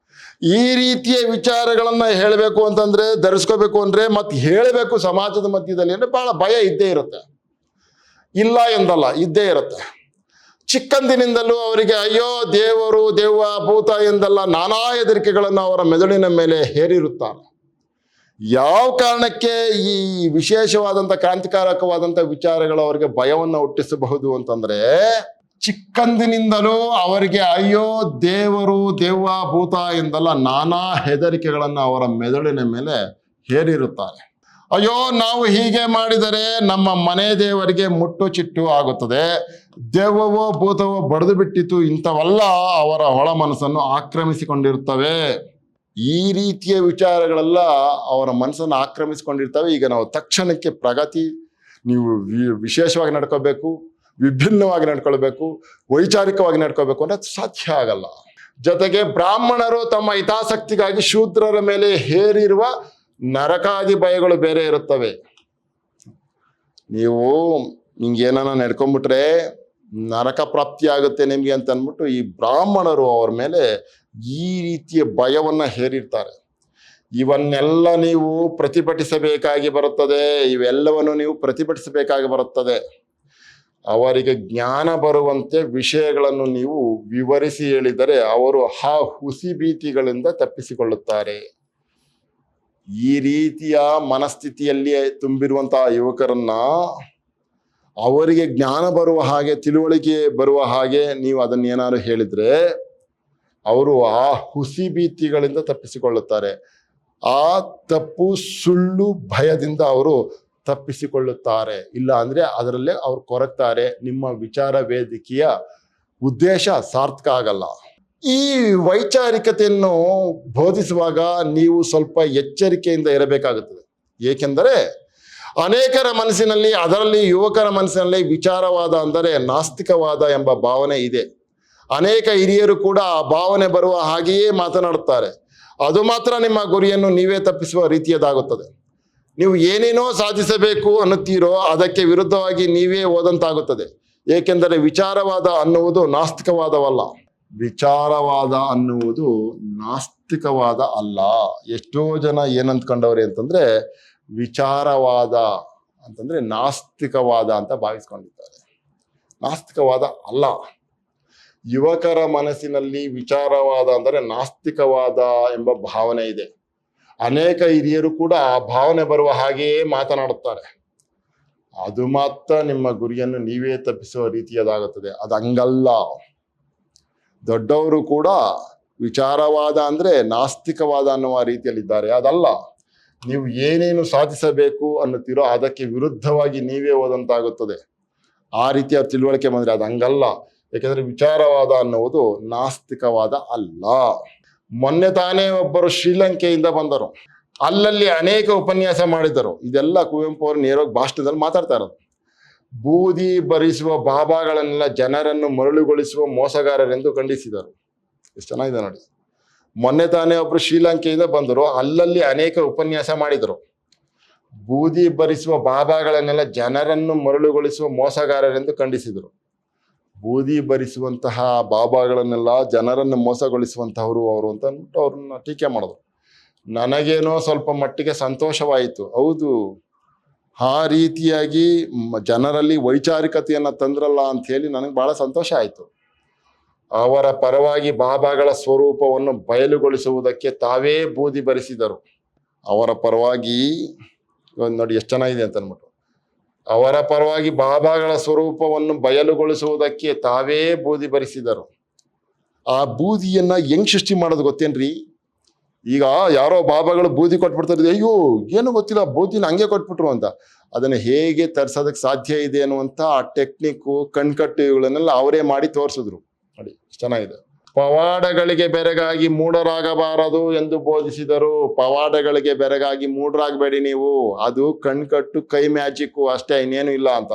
Speaker 1: ಈ ರೀತಿಯ ವಿಚಾರಗಳನ್ನ ಹೇಳಬೇಕು ಅಂತಂದ್ರೆ, ಧರಿಸ್ಕೋಬೇಕು ಅಂದ್ರೆ, ಮತ್ತೆ ಹೇಳಬೇಕು ಸಮಾಜದ ಮಧ್ಯದಲ್ಲಿ ಅಂದ್ರೆ ಬಹಳ ಭಯ ಇದ್ದೇ ಇರುತ್ತೆ. ಇಲ್ಲ ಎಂದಲ್ಲ, ಇದ್ದೇ ಇರುತ್ತೆ. ಚಿಕ್ಕಂದಿನಿಂದಲೂ ಅವರಿಗೆ ಅಯ್ಯೋ ದೇವರು, ದೆವ್ವ, ಭೂತ ಎಂದೆಲ್ಲ ನಾನಾ ಹೆದರಿಕೆಗಳನ್ನು ಅವರ ಮೆದುಳಿನ ಮೇಲೆ ಹೇರಿರುತ್ತಾರೆ. ಯಾವ ಕಾರಣಕ್ಕೆ ಈ ವಿಶೇಷವಾದಂಥ ಕ್ರಾಂತಿಕಾರಕವಾದಂಥ ವಿಚಾರಗಳು ಅವರಿಗೆ ಭಯವನ್ನು ಹುಟ್ಟಿಸಬಹುದು ಅಂತಂದ್ರೆ, ಚಿಕ್ಕಂದಿನಿಂದಲೂ ಅವರಿಗೆ ಅಯ್ಯೋ ದೇವರು, ದೆವ್ವ, ಭೂತ ಎಂದೆಲ್ಲ ನಾನಾ ಹೆದರಿಕೆಗಳನ್ನು ಅವರ ಮೆದುಳಿನ ಮೇಲೆ ಹೇರಿರುತ್ತಾರೆ. ಅಯ್ಯೋ ನಾವು ಹೀಗೆ ಮಾಡಿದರೆ ನಮ್ಮ ಮನೆ ದೇವರಿಗೆ ಮುಟ್ಟು ಚಿಟ್ಟು ಆಗುತ್ತದೆ, ದೆವ್ವವೋ ಭೂತವೋ ಬಡಿದು ಬಿಟ್ಟಿತು, ಇಂಥವೆಲ್ಲ ಅವರ ಒಳ ಮನಸ್ಸನ್ನು ಆಕ್ರಮಿಸಿಕೊಂಡಿರುತ್ತವೆ. ಈ ರೀತಿಯ ವಿಚಾರಗಳೆಲ್ಲ ಅವರ ಮನಸ್ಸನ್ನು ಆಕ್ರಮಿಸಿಕೊಂಡಿರ್ತವೆ. ಈಗ ನಾವು ತಕ್ಷಣಕ್ಕೆ ಪ್ರಗತಿ, ನೀವು ವಿಶೇಷವಾಗಿ ನಡ್ಕೋಬೇಕು, ವಿಭಿನ್ನವಾಗಿ ನಡ್ಕೊಳ್ಬೇಕು, ವೈಚಾರಿಕವಾಗಿ ನಡ್ಕೋಬೇಕು ಅಂದ್ರೆ ಸಾಧ್ಯ ಆಗಲ್ಲ. ಜೊತೆಗೆ ಬ್ರಾಹ್ಮಣರು ತಮ್ಮ ಹಿತಾಸಕ್ತಿಗಾಗಿ ಶೂದ್ರರ ಮೇಲೆ ಹೇರಿರುವ ನರಕಾದಿ ಭಯಗಳು ಬೇರೆ ಇರುತ್ತವೆ. ನೀವು ಹಿಂಗೇನ ನಡ್ಕೊಂಡ್ಬಿಟ್ರೆ ನರಕ ಪ್ರಾಪ್ತಿ ಆಗುತ್ತೆ ನಿಮ್ಗೆ ಅಂತ ಅಂದ್ಬಿಟ್ಟು ಈ ಬ್ರಾಹ್ಮಣರು ಅವ್ರ ಮೇಲೆ ಈ ರೀತಿಯ ಭಯವನ್ನ ಹೇರಿರ್ತಾರೆ. ಇವನ್ನೆಲ್ಲ ನೀವು ಪ್ರತಿಭಟಿಸಬೇಕಾಗಿ ಬರುತ್ತದೆ, ಇವೆಲ್ಲವನ್ನು ನೀವು ಪ್ರತಿಭಟಿಸಬೇಕಾಗಿ ಬರುತ್ತದೆ. ಅವರಿಗೆ ಜ್ಞಾನ ಬರುವಂತೆ ವಿಷಯಗಳನ್ನು ನೀವು ವಿವರಿಸಿ ಹೇಳಿದರೆ ಅವರು ಆ ಹುಸಿ ಭೀತಿಗಳಿಂದ ತಪ್ಪಿಸಿಕೊಳ್ಳುತ್ತಾರೆ. ಈ ರೀತಿಯ ಮನಸ್ಥಿತಿಯಲ್ಲಿ ತುಂಬಿರುವಂತಹ ಯುವಕರನ್ನ ಅವರಿಗೆ ಜ್ಞಾನ ಬರುವ ಹಾಗೆ, ತಿಳುವಳಿಕೆ ಬರುವ ಹಾಗೆ ನೀವು ಅದನ್ನೇನಾದ್ರು ಹೇಳಿದ್ರೆ ಅವರು ಆ ಹುಸಿ ಭೀತಿಗಳಿಂದ ತಪ್ಪಿಸಿಕೊಳ್ಳುತ್ತಾರೆ. ಆ ತಪ್ಪು ಸುಳ್ಳು ಭಯದಿಂದ ಅವರು ತಪ್ಪಿಸಿಕೊಳ್ಳುತ್ತಾರೆ. ಇಲ್ಲ ಅಂದ್ರೆ ಅದರಲ್ಲೇ ಅವ್ರು ಕೊರಗ್ತಾರೆ. ನಿಮ್ಮ ವಿಚಾರ ವೇದಿಕೆಯ ಉದ್ದೇಶ ಸಾರ್ಥಕ ಆಗಲ್ಲ. ಈ ವೈಚಾರಿಕತೆಯನ್ನು ಬೋಧಿಸುವಾಗ ನೀವು ಸ್ವಲ್ಪ ಎಚ್ಚರಿಕೆಯಿಂದ ಇರಬೇಕಾಗುತ್ತದೆ. ಏಕೆಂದರೆ ಅನೇಕರ ಮನಸ್ಸಿನಲ್ಲಿ, ಅದರಲ್ಲಿ ಯುವಕರ ಮನಸ್ಸಿನಲ್ಲಿ ವಿಚಾರವಾದ ಅಂದರೆ ನಾಸ್ತಿಕವಾದ ಎಂಬ ಭಾವನೆ ಇದೆ. ಅನೇಕ ಹಿರಿಯರು ಕೂಡ ಆ ಭಾವನೆ ಬರುವ ಹಾಗೆಯೇ ಮಾತನಾಡುತ್ತಾರೆ. ಅದು ಮಾತ್ರ ನಿಮ್ಮ ಗುರಿಯನ್ನು ನೀವೇ ತಪ್ಪಿಸುವ ರೀತಿಯದಾಗುತ್ತದೆ. ನೀವು ಏನೇನೋ ಸಾಧಿಸಬೇಕು ಅನ್ನುತ್ತೀರೋ ಅದಕ್ಕೆ ವಿರುದ್ಧವಾಗಿ ನೀವೇ ಹೋದಂತಾಗುತ್ತದೆ. ಏಕೆಂದರೆ ವಿಚಾರವಾದ ಅನ್ನುವುದು ನಾಸ್ತಿಕವಾದವಲ್ಲ. ವಿಚಾರವಾದ ಅನ್ನುವುದು ನಾಸ್ತಿಕವಾದ ಅಲ್ಲ. ಎಷ್ಟೋ ಜನ ಏನಂದ್ಕೊಂಡವ್ರೆ ಅಂತಂದ್ರೆ ವಿಚಾರವಾದ ಅಂತಂದ್ರೆ ನಾಸ್ತಿಕವಾದ ಅಂತ ಭಾವಿಸ್ಕೊಂಡಿದ್ದಾರೆ. ನಾಸ್ತಿಕವಾದ ಅಲ್ಲ. ಯುವಕರ ಮನಸ್ಸಿನಲ್ಲಿ ವಿಚಾರವಾದ ಅಂದರೆ ನಾಸ್ತಿಕವಾದ ಎಂಬ ಭಾವನೆ ಇದೆ. ಅನೇಕ ಹಿರಿಯರು ಕೂಡ ಆ ಭಾವನೆ ಬರುವ ಹಾಗೆಯೇ ಮಾತನಾಡುತ್ತಾರೆ. ಅದು ಮಾತ್ರ ನಿಮ್ಮ ಗುರಿಯನ್ನು ನೀವೇ ತಪ್ಪಿಸುವ ರೀತಿಯದಾಗುತ್ತದೆ. ಅದು ಹಂಗಲ್ಲ. ದೊಡ್ಡವರು ಕೂಡ ವಿಚಾರವಾದ ಅಂದ್ರೆ ನಾಸ್ತಿಕವಾದ ಅನ್ನುವ ರೀತಿಯಲ್ಲಿದ್ದಾರೆ. ಅದಲ್ಲ. ನೀವು ಏನೇನು ಸಾಧಿಸಬೇಕು ಅನ್ನುತ್ತೀರೋ ಅದಕ್ಕೆ ವಿರುದ್ಧವಾಗಿ ನೀವೇ ಹೋದಂತಾಗುತ್ತದೆ. ಆ ರೀತಿಯ ತಿಳುವಳಿಕೆ ಬಂದ್ರೆ ಅದು ಹಂಗಲ್ಲ. ಯಾಕೆಂದ್ರೆ ವಿಚಾರವಾದ ಅನ್ನುವುದು ನಾಸ್ತಿಕವಾದ ಅಲ್ಲ. ಮೊನ್ನೆ ತಾನೇ ಒಬ್ಬರು ಶ್ರೀಲಂಕೆಯಿಂದ ಬಂದರು. ಅಲ್ಲಲ್ಲಿ ಅನೇಕ ಉಪನ್ಯಾಸ ಮಾಡಿದರು. ಇದೆಲ್ಲ ಕುವೆಂಪು ಅವರು ನೇರವಾಗಿ ಭಾಷಣದಲ್ಲಿ ಮಾತಾಡ್ತಾ ಇರೋದು. ಬೂದಿ ಬರಿಸುವ ಬಾಬಾಗಳನ್ನೆಲ್ಲ ಜನರನ್ನು ಮರಳುಗೊಳಿಸುವ ಮೋಸಗಾರರೆಂದು ಖಂಡಿಸಿದರು. ಎಷ್ಟು ಚೆನ್ನಾಗಿದೆ ನೋಡಿ. ಮೊನ್ನೆ ತಾನೇ ಒಬ್ರು ಶ್ರೀಲಂಕೆಯಿಂದ ಬಂದರು. ಅಲ್ಲಲ್ಲಿ ಅನೇಕ ಉಪನ್ಯಾಸ ಮಾಡಿದರು. ಬೂದಿ ಬರಿಸುವ ಬಾಬಾಗಳನ್ನೆಲ್ಲ ಜನರನ್ನು ಮರಳುಗೊಳಿಸುವ ಮೋಸಗಾರರೆಂದು ಖಂಡಿಸಿದರು. ಬೂದಿ ಬರಿಸುವಂತಹ ಬಾಬಾಗಳನ್ನೆಲ್ಲ ಜನರನ್ನು ಮೋಸಗೊಳಿಸುವಂತಹವರು ಅವರು ಅಂತ ಅಂದ್ಬಿಟ್ಟು ಅವ್ರನ್ನ ಟೀಕೆ ಮಾಡಿದ್ರು. ನನಗೇನೋ ಸ್ವಲ್ಪ ಮಟ್ಟಿಗೆ ಸಂತೋಷವಾಯಿತು. ಹೌದು, ಆ ರೀತಿಯಾಗಿ ಜನರಲ್ಲಿ ವೈಚಾರಿಕತೆಯನ್ನ ತಂದ್ರಲ್ಲ ಅಂತ ಹೇಳಿ ನನಗೆ ಬಹಳ ಸಂತೋಷ ಆಯಿತು. ಅವರ ಪರವಾಗಿ ಬಾಬಾಗಳ ಸ್ವರೂಪವನ್ನು ಬಯಲುಗೊಳಿಸುವುದಕ್ಕೆ ತಾವೇ ಬೂದಿ ಬರಿಸಿದರು. ಅವರ ಪರವಾಗಿ ನೋಡಿ ಎಷ್ಟು ಚೆನ್ನಾಗಿದೆ ಅಂತ ಅಂದ್ಬಿಟ್ಟು, ಅವರ ಪರವಾಗಿ ಬಾಬಾಗಳ ಸ್ವರೂಪವನ್ನು ಬಯಲುಗೊಳಿಸುವುದಕ್ಕೆ ತಾವೇ ಬೂದಿ ಬರಿಸಿದರು. ಆ ಬೂದಿಯನ್ನ ಹೆಂಗ್ ಸೃಷ್ಟಿ ಮಾಡೋದು ಗೊತ್ತೇನ್ರಿ? ಈಗ ಯಾರೋ ಬಾಬಾಗಳು ಬೂದಿ ಕೊಟ್ಬಿಡ್ತಾರೆ. ಅಯ್ಯೋ ಏನು ಗೊತ್ತಿಲ್ಲ, ಬೂದಿನ ಹಂಗೆ ಕೊಟ್ಬಿಟ್ರು ಅಂತ. ಅದನ್ನ ಹೇಗೆ ತರ್ಸೋದಕ್ಕೆ ಸಾಧ್ಯ ಇದೆ ಅನ್ನುವಂಥ ಆ ಟೆಕ್ನಿಕ್ಕು, ಕಣ್ಕಟ್ಟು ಇವುಗಳನ್ನೆಲ್ಲ ಅವರೇ ಮಾಡಿ ತೋರಿಸಿದ್ರು. ನೋಡಿ ಚೆನ್ನಾಗಿದೆ. ಪವಾಡಗಳಿಗೆ ಬೆರಗಾಗಿ ಮೂಢರಾಗಬಾರದು ಎಂದು ಬೋಧಿಸಿದರು. ಪವಾಡಗಳಿಗೆ ಬೆರಗಾಗಿ ಮೂಢರಾಗಬೇಡಿ ನೀವು. ಅದು ಕಣ್ಕಟ್ಟು, ಕೈ ಮ್ಯಾಜಿಕ್ಕು ಅಷ್ಟೇ, ಇನ್ನೇನು ಇಲ್ಲ ಅಂತ.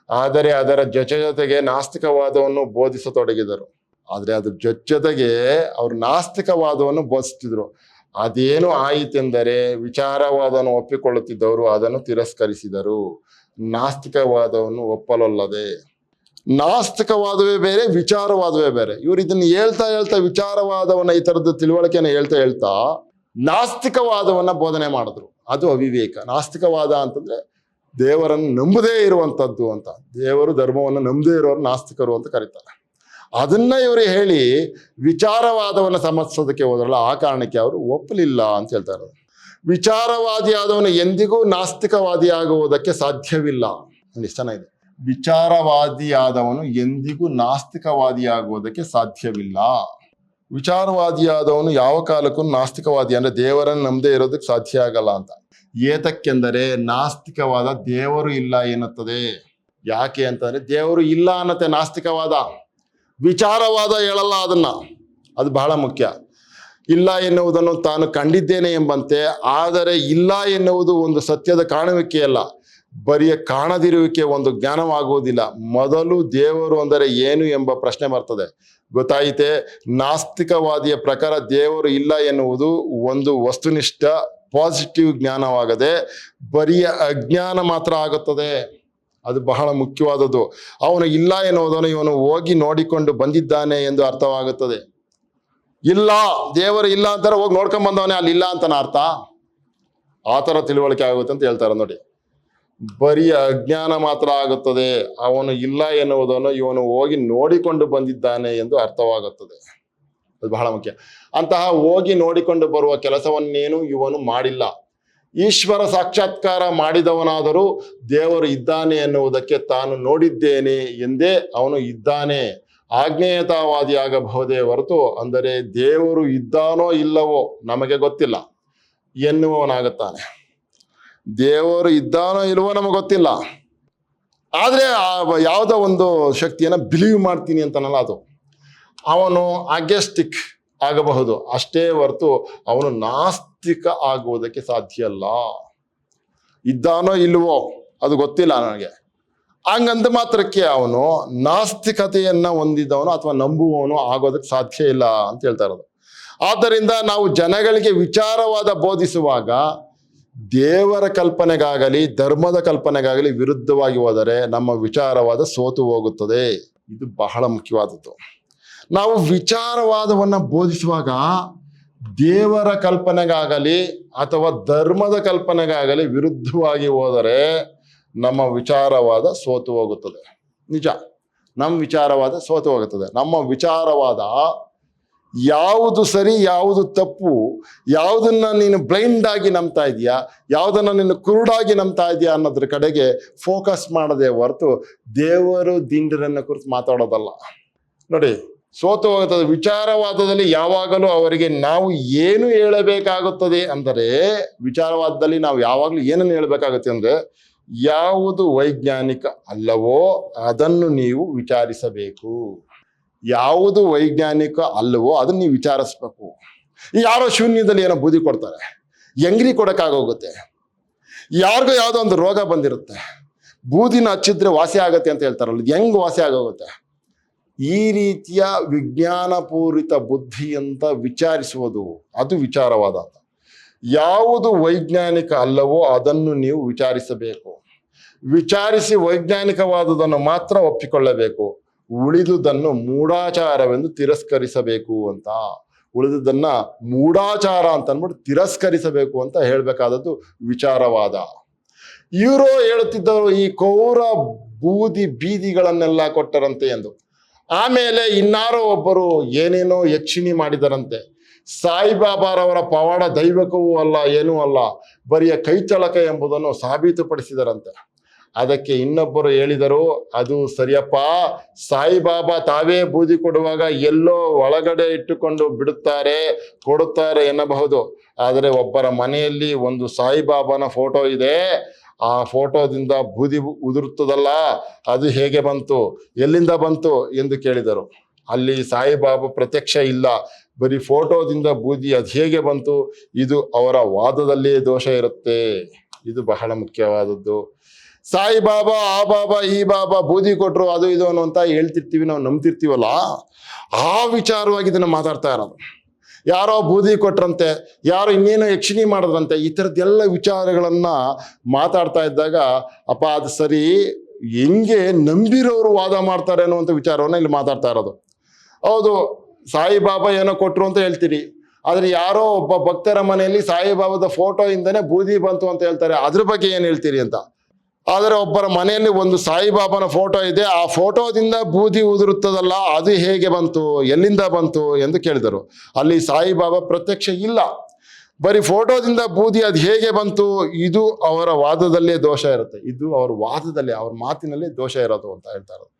Speaker 1: ಆದರೆ ಅದರ ಜೊತೆಗೆ ನಾಸ್ತಿಕವಾದವನ್ನು ಬೋಧಿಸತೊಡಗಿದರು. ಆದ್ರೆ ಅದ್ರ ಜೊತೆಗೆ ಅವರು ನಾಸ್ತಿಕವಾದವನ್ನು ಬೋಧಿಸ್ತಿದ್ರು. ಅದೇನು ಆಯಿತೆಂದರೆ ವಿಚಾರವಾದವನ್ನು ಒಪ್ಪಿಕೊಳ್ಳುತ್ತಿದ್ದವರು ಅದನ್ನು ತಿರಸ್ಕರಿಸಿದರು. ನಾಸ್ತಿಕವಾದವನ್ನು ಒಪ್ಪಲೊಲ್ಲದೆ. ನಾಸ್ತಿಕವಾದವೇ ಬೇರೆ, ವಿಚಾರವಾದವೇ ಬೇರೆ. ಇವರು ಇದನ್ನ ಹೇಳ್ತಾ ವಿಚಾರವಾದವನ್ನ, ಈ ತರದ ತಿಳುವಳಿಕೆನ ಹೇಳ್ತಾ ನಾಸ್ತಿಕವಾದವನ್ನ ಬೋಧನೆ ಮಾಡಿದ್ರು. ಅದು ಅವಿವೇಕ. ನಾಸ್ತಿಕವಾದ ಅಂತಂದ್ರೆ ದೇವರನ್ನು ನಂಬದೇ ಇರುವಂತದ್ದು ಅಂತ. ದೇವರು ಧರ್ಮವನ್ನು ನಂಬದೇ ಇರೋರು ನಾಸ್ತಿಕರು ಅಂತ ಕರೀತಾರೆ. ಅದನ್ನ ಇವರು ಹೇಳಿ ವಿಚಾರವಾದವನ್ನು ಸಮರ್ಥಿಸೋದಕ್ಕೆ ಹೋದ್ರಲ್ಲ, ಆ ಕಾರಣಕ್ಕೆ ಅವರು ಒಪ್ಪಲಿಲ್ಲ ಅಂತ ಹೇಳ್ತಾ ಇರೋದು. ವಿಚಾರವಾದಿಯಾದವನು ಎಂದಿಗೂ ನಾಸ್ತಿಕವಾದಿಯಾಗುವುದಕ್ಕೆ ಸಾಧ್ಯವಿಲ್ಲ. ಇಷ್ಟು ಚೆನ್ನಾಗಿದೆ. ವಿಚಾರವಾದಿಯಾದವನು ಎಂದಿಗೂ ನಾಸ್ತಿಕವಾದಿಯಾಗುವುದಕ್ಕೆ ಸಾಧ್ಯವಿಲ್ಲ. ವಿಚಾರವಾದಿಯಾದವನು ಯಾವ ಕಾಲಕ್ಕೂ ನಾಸ್ತಿಕವಾದಿ ಅಂದ್ರೆ ದೇವರನ್ನು ನಂಬದೇ ಇರೋದಕ್ಕೆ ಸಾಧ್ಯ ಆಗಲ್ಲ ಅಂತ. ಏತಕ್ಕೆಂದರೆ ನಾಸ್ತಿಕವಾದ ದೇವರು ಇಲ್ಲ ಎನ್ನುತ್ತದೆ. ಯಾಕೆ ಅಂತಂದ್ರೆ ದೇವರು ಇಲ್ಲ ಅನ್ನತ್ತೆ ನಾಸ್ತಿಕವಾದ. ವಿಚಾರವಾದ ಹೇಳಲ್ಲ ಅದನ್ನ. ಅದು ಬಹಳ ಮುಖ್ಯ. ಇಲ್ಲ ಎನ್ನುವುದನ್ನು ತಾನು ಕಂಡಿದ್ದೇನೆ ಎಂಬಂತೆ. ಆದರೆ ಇಲ್ಲ ಎನ್ನುವುದು ಒಂದು ಸತ್ಯದ ಕಾಣುವಿಕೆಯಲ್ಲ, ಬರಿಯ ಕಾಣದಿರುವಿಕೆ ಒಂದು ಜ್ಞಾನವಾಗುವುದಿಲ್ಲ. ಮೊದಲು ದೇವರು ಅಂದರೆ ಏನು ಎಂಬ ಪ್ರಶ್ನೆ ಬರ್ತದೆ. ಗೊತ್ತಾಯಿತೆ? ನಾಸ್ತಿಕವಾದಿಯ ಪ್ರಕಾರ ದೇವರು ಇಲ್ಲ ಎನ್ನುವುದು ಒಂದು ವಸ್ತುನಿಷ್ಠ ಪಾಸಿಟಿವ್ ಜ್ಞಾನವಾಗದೆ ಬರಿಯ ಅಜ್ಞಾನ ಮಾತ್ರ ಆಗುತ್ತದೆ. ಅದು ಬಹಳ ಮುಖ್ಯವಾದದ್ದು. ಅವನು ಇಲ್ಲ ಎನ್ನುವುದನ್ನು ಇವನು ಹೋಗಿ ನೋಡಿಕೊಂಡು ಬಂದಿದ್ದಾನೆ ಎಂದು ಅರ್ಥವಾಗುತ್ತದೆ. ಇಲ್ಲ, ದೇವರು ಇಲ್ಲ ಅಂತಾರೆ, ಹೋಗಿ ನೋಡ್ಕೊಂಡ್ ಬಂದವನೇ ಅಲ್ಲಿ ಇಲ್ಲ ಅಂತನ ಅರ್ಥ. ಆ ಥರ ತಿಳುವಳಿಕೆ ಆಗುತ್ತೆ ಅಂತ ಹೇಳ್ತಾರೆ ನೋಡಿ. ಬರೀ ಅಜ್ಞಾನ ಮಾತ್ರ ಆಗುತ್ತದೆ. ಅವನು ಇಲ್ಲ ಎನ್ನುವುದನ್ನು ಇವನು ಹೋಗಿ ನೋಡಿಕೊಂಡು ಬಂದಿದ್ದಾನೆ ಎಂದು ಅರ್ಥವಾಗುತ್ತದೆ. ಅದು ಬಹಳ ಮುಖ್ಯ. ಅಂತಹ ಹೋಗಿ ನೋಡಿಕೊಂಡು ಬರುವ ಕೆಲಸವನ್ನೇನು ಇವನು ಮಾಡಿಲ್ಲ. ಈಶ್ವರ ಸಾಕ್ಷಾತ್ಕಾರ ಮಾಡಿದವನಾದರೂ ದೇವರು ಇದ್ದಾನೆ ಎನ್ನುವುದಕ್ಕೆ ತಾನು ನೋಡಿದ್ದೇನೆ ಎಂದೇ ಅವನು ಇದ್ದಾನೆ, ಆಜ್ಞೇಯತಾವಾದಿಯಾಗಬಹುದೇ ಹೊರತು, ಅಂದರೆ ದೇವರು ಇದ್ದಾನೋ ಇಲ್ಲವೋ ನಮಗೆ ಗೊತ್ತಿಲ್ಲ ಎನ್ನುವವನಾಗುತ್ತಾನೆ. ದೇವರು ಇದ್ದಾನೋ ಇಲ್ವೋ ನಮಗೆ ಗೊತ್ತಿಲ್ಲ, ಆದರೆ ಯಾವುದೋ ಒಂದು ಶಕ್ತಿಯನ್ನು ಬಿಲೀವ್ ಮಾಡ್ತೀನಿ ಅಂತನಲ್ಲ, ಅದು ಅವನು ಅಗ್ಯಸ್ಟಿಕ್ ಆಗಬಹುದು ಅಷ್ಟೇ ಹೊರತು ಅವನು ನಾಸ್ತಿಕ ಆಗುವುದಕ್ಕೆ ಸಾಧ್ಯ ಅಲ್ಲ. ಇದ್ದಾನೋ ಇಲ್ವೋ ಅದು ಗೊತ್ತಿಲ್ಲ ನನಗೆ, ಹಂಗಂದ ಮಾತ್ರಕ್ಕೆ ಅವನು ನಾಸ್ತಿಕತೆಯನ್ನ ಹೊಂದಿದವನು ಅಥವಾ ನಂಬುವವನು ಆಗೋದಕ್ಕೆ ಸಾಧ್ಯ ಇಲ್ಲ ಅಂತ ಹೇಳ್ತಾ ಇರೋದು. ಆದ್ದರಿಂದ ನಾವು ಜನಗಳಿಗೆ ವಿಚಾರವಾದ ಬೋಧಿಸುವಾಗ ದೇವರ ಕಲ್ಪನೆಗಾಗಲಿ ಧರ್ಮದ ಕಲ್ಪನೆಗಾಗಲಿ ವಿರುದ್ಧವಾಗಿ ಹೋದರೆ ನಮ್ಮ ವಿಚಾರವಾದ ಸೋತು ಹೋಗುತ್ತದೆ. ಇದು ಬಹಳ ಮುಖ್ಯವಾದದ್ದು. ನಾವು ವಿಚಾರವಾದವನ್ನ ಬೋಧಿಸುವಾಗ ದೇವರ ಕಲ್ಪನೆಗಾಗಲಿ ಅಥವಾ ಧರ್ಮದ ಕಲ್ಪನೆಗಾಗಲಿ ವಿರುದ್ಧವಾಗಿ ಹೋದರೆ ನಮ್ಮ ವಿಚಾರವಾದ ಸೋತು ಹೋಗುತ್ತದೆ. ನಿಜ, ನಮ್ಮ ವಿಚಾರವಾದ ಸೋತು ಹೋಗುತ್ತದೆ. ನಮ್ಮ ವಿಚಾರವಾದ ಯಾವುದು ಸರಿ ಯಾವುದು ತಪ್ಪು, ಯಾವುದನ್ನ ನೀನು ಬ್ಲೈಂಡ್ ಆಗಿ ನಂಬ್ತಾ ಇದೆಯಾ, ಯಾವುದನ್ನ ನೀನು ಕುರುಡಾಗಿ ನಂಬ್ತಾ ಇದೆಯಾ ಅನ್ನೋದ್ರ ಕಡೆಗೆ ಫೋಕಸ್ ಮಾಡದೆ ಹೊರತು ದೇವರು ದಿಂಡರನ್ನ ಕುರಿತು ಮಾತಾಡೋದಲ್ಲ. ನೋಡಿ, ಸೋತು ಹೋಗುತ್ತದೆ. ವಿಚಾರವಾದದಲ್ಲಿ ಯಾವಾಗಲೂ ಅವರಿಗೆ ನಾವು ಏನು ಹೇಳಬೇಕಾಗುತ್ತದೆ ಅಂದರೆ, ವಿಚಾರವಾದದಲ್ಲಿ ನಾವು ಯಾವಾಗಲೂ ಏನನ್ನು ಹೇಳಬೇಕಾಗುತ್ತೆ ಅಂದರೆ, ಯಾವುದು ವೈಜ್ಞಾನಿಕ ಅಲ್ಲವೋ ಅದನ್ನು ನೀವು ವಿಚಾರಿಸಬೇಕು. ಯಾವುದು ವೈಜ್ಞಾನಿಕ ಅಲ್ಲವೋ ಅದನ್ನು ನೀವು ವಿಚಾರಿಸ್ಬೇಕು. ಯಾರೋ ಶೂನ್ಯದಲ್ಲಿ ಏನೋ ಬೂದಿ ಕೊಡ್ತಾರೆ, ಹೆಂಗ್ರಿ ಕೊಡೋಕ್ಕಾಗೋಗುತ್ತೆ. ಯಾರಿಗೋ ಯಾವುದೋ ಒಂದು ರೋಗ ಬಂದಿರುತ್ತೆ, ಬೂದಿನ ಹಚ್ಚಿದ್ರೆ ವಾಸಿ ಆಗತ್ತೆ ಅಂತ ಹೇಳ್ತಾರಲ್ಲ, ಹೆಂಗ್ ವಾಸಿ ಆಗೋಗುತ್ತೆ? ಈ ರೀತಿಯ ವಿಜ್ಞಾನಪೂರಿತ ಬುದ್ಧಿಯಂತ ವಿಚಾರಿಸುವುದು ಅದು ವಿಚಾರವಾದ. ಯಾವುದು ವೈಜ್ಞಾನಿಕ ಅಲ್ಲವೋ ಅದನ್ನು ನೀವು ವಿಚಾರಿಸಬೇಕು. ವಿಚಾರಿಸಿ ವೈಜ್ಞಾನಿಕವಾದುದನ್ನು ಮಾತ್ರ ಒಪ್ಪಿಕೊಳ್ಳಬೇಕು. ಉಳಿದುದನ್ನು ಮೂಢಾಚಾರವೆಂದು ತಿರಸ್ಕರಿಸಬೇಕು ಅಂತ, ಉಳಿದುದನ್ನ ಮೂಢಾಚಾರ ಅಂತ ಅಂದ್ಬಿಟ್ಟು ತಿರಸ್ಕರಿಸಬೇಕು ಅಂತ ಹೇಳಬೇಕಾದದ್ದು ವಿಚಾರವಾದ. ಇವರು ಹೇಳುತ್ತಿದ್ದರು ಈ ಕೌರ ಬೂದಿ ಬೀದಿಗಳನ್ನೆಲ್ಲ ಕೊಟ್ಟರಂತೆ ಎಂದು. ಆಮೇಲೆ ಇನ್ನಾರೋ ಒಬ್ಬರು ಏನೇನೋ ಯಕ್ಷಿಣಿ ಮಾಡಿದರಂತೆ. ಸಾಯಿಬಾಬಾರವರ ಪವಾಡ ದೈವಕವೂ ಅಲ್ಲ, ಏನೂ ಅಲ್ಲ, ಬರಿಯ ಕೈಚಳಕ ಎಂಬುದನ್ನು ಸಾಬೀತುಪಡಿಸಿದರಂತೆ. ಅದಕ್ಕೆ ಇನ್ನೊಬ್ಬರು ಹೇಳಿದರು, ಅದು ಸರಿಯಪ್ಪ, ಸಾಯಿಬಾಬಾ ತಾವೇ ಬೂದಿ ಕೊಡುವಾಗ ಎಲ್ಲೋ ಒಳಗಡೆ ಇಟ್ಟುಕೊಂಡು ಬಿಡುತ್ತಾರೆ, ಕೊಡುತ್ತಾರೆ ಎನ್ನಬಹುದು. ಆದರೆ ಒಬ್ಬರ ಮನೆಯಲ್ಲಿ ಒಂದು ಸಾಯಿಬಾಬಾನ ಫೋಟೋ ಇದೆ, ಆ ಫೋಟೋದಿಂದ ಬೂದಿ ಉದುರುತ್ತದಲ್ಲ, ಅದು ಹೇಗೆ ಬಂತು, ಎಲ್ಲಿಂದ ಬಂತು ಎಂದು ಕೇಳಿದರು. ಅಲ್ಲಿ ಸಾಯಿಬಾಬಾ ಪ್ರತ್ಯಕ್ಷ ಇಲ್ಲ, ಬರೀ ಫೋಟೋದಿಂದ ಬೂದಿ ಅದು ಹೇಗೆ ಬಂತು? ಇದು ಅವರ ವಾದದಲ್ಲೇ ದೋಷ ಇರುತ್ತೆ. ಇದು ಬಹಳ ಮುಖ್ಯವಾದದ್ದು. ಸಾಯಿಬಾಬಾ ಆ ಬಾಬಾ ಈ ಬಾಬಾ ಬೂದಿ ಕೊಟ್ರು ಅದು ಇದು ಅಂತ ಹೇಳ್ತಿರ್ತೀವಿ, ನಾವು ನಂಬ್ತಿರ್ತೀವಲ್ಲ, ಆ ವಿಚಾರವಾಗಿ ಇದನ್ನ ಮಾತಾಡ್ತಾ ಇರೋದು. ಯಾರೋ ಬೂದಿ ಕೊಟ್ರಂತೆ, ಯಾರೋ ಇನ್ನೇನೋ ಯಕ್ಷಿಣಿ ಮಾಡಿದ್ರಂತೆ, ಈ ಥರದ್ದೆಲ್ಲ ವಿಚಾರಗಳನ್ನ ಮಾತಾಡ್ತಾ ಇದ್ದಾಗ, ಅಪ್ಪ ಅದು ಸರಿ, ಹೆಂಗೆ ನಂಬಿರೋರು ವಾದ ಮಾಡ್ತಾರೆ ಅನ್ನುವಂಥ ವಿಚಾರವನ್ನ ಇಲ್ಲಿ ಮಾತಾಡ್ತಾ ಇರೋದು. ಹೌದು, ಸಾಯಿಬಾಬಾ ಏನೋ ಕೊಟ್ರು ಅಂತ ಹೇಳ್ತೀರಿ, ಆದ್ರೆ ಯಾರೋ ಒಬ್ಬ ಭಕ್ತರ ಮನೆಯಲ್ಲಿ ಸಾಯಿಬಾಬಾದ ಫೋಟೋ ಇಂದನೇ ಬೂದಿ ಬಂತು ಅಂತ ಹೇಳ್ತಾರೆ, ಅದ್ರ ಬಗ್ಗೆ ಏನ್ ಹೇಳ್ತೀರಿ ಅಂತ. ಆದರೆ ಒಬ್ಬರ ಮನೆಯಲ್ಲಿ ಒಂದು ಸಾಯಿಬಾಬಾನ ಫೋಟೋ ಇದೆ, ಆ ಫೋಟೋದಿಂದ ಬೂದಿ ಉದುರುತ್ತದಲ್ಲ, ಅದು ಹೇಗೆ ಬಂತು, ಎಲ್ಲಿಂದ ಬಂತು ಎಂದು ಕೇಳಿದರು. ಅಲ್ಲಿ ಸಾಯಿಬಾಬಾ ಪ್ರತ್ಯಕ್ಷ ಇಲ್ಲ, ಬರೀ ಫೋಟೋದಿಂದ ಬೂದಿ ಅದು ಹೇಗೆ ಬಂತು, ಇದು ಅವರ ವಾದದಲ್ಲೇ ದೋಷ ಇರುತ್ತೆ. ಇದು ಅವ್ರ ವಾದದಲ್ಲಿ, ಅವ್ರ ಮಾತಿನಲ್ಲೇ ದೋಷ ಇರೋದು ಅಂತ ಹೇಳ್ತಾ ಇರೋದು.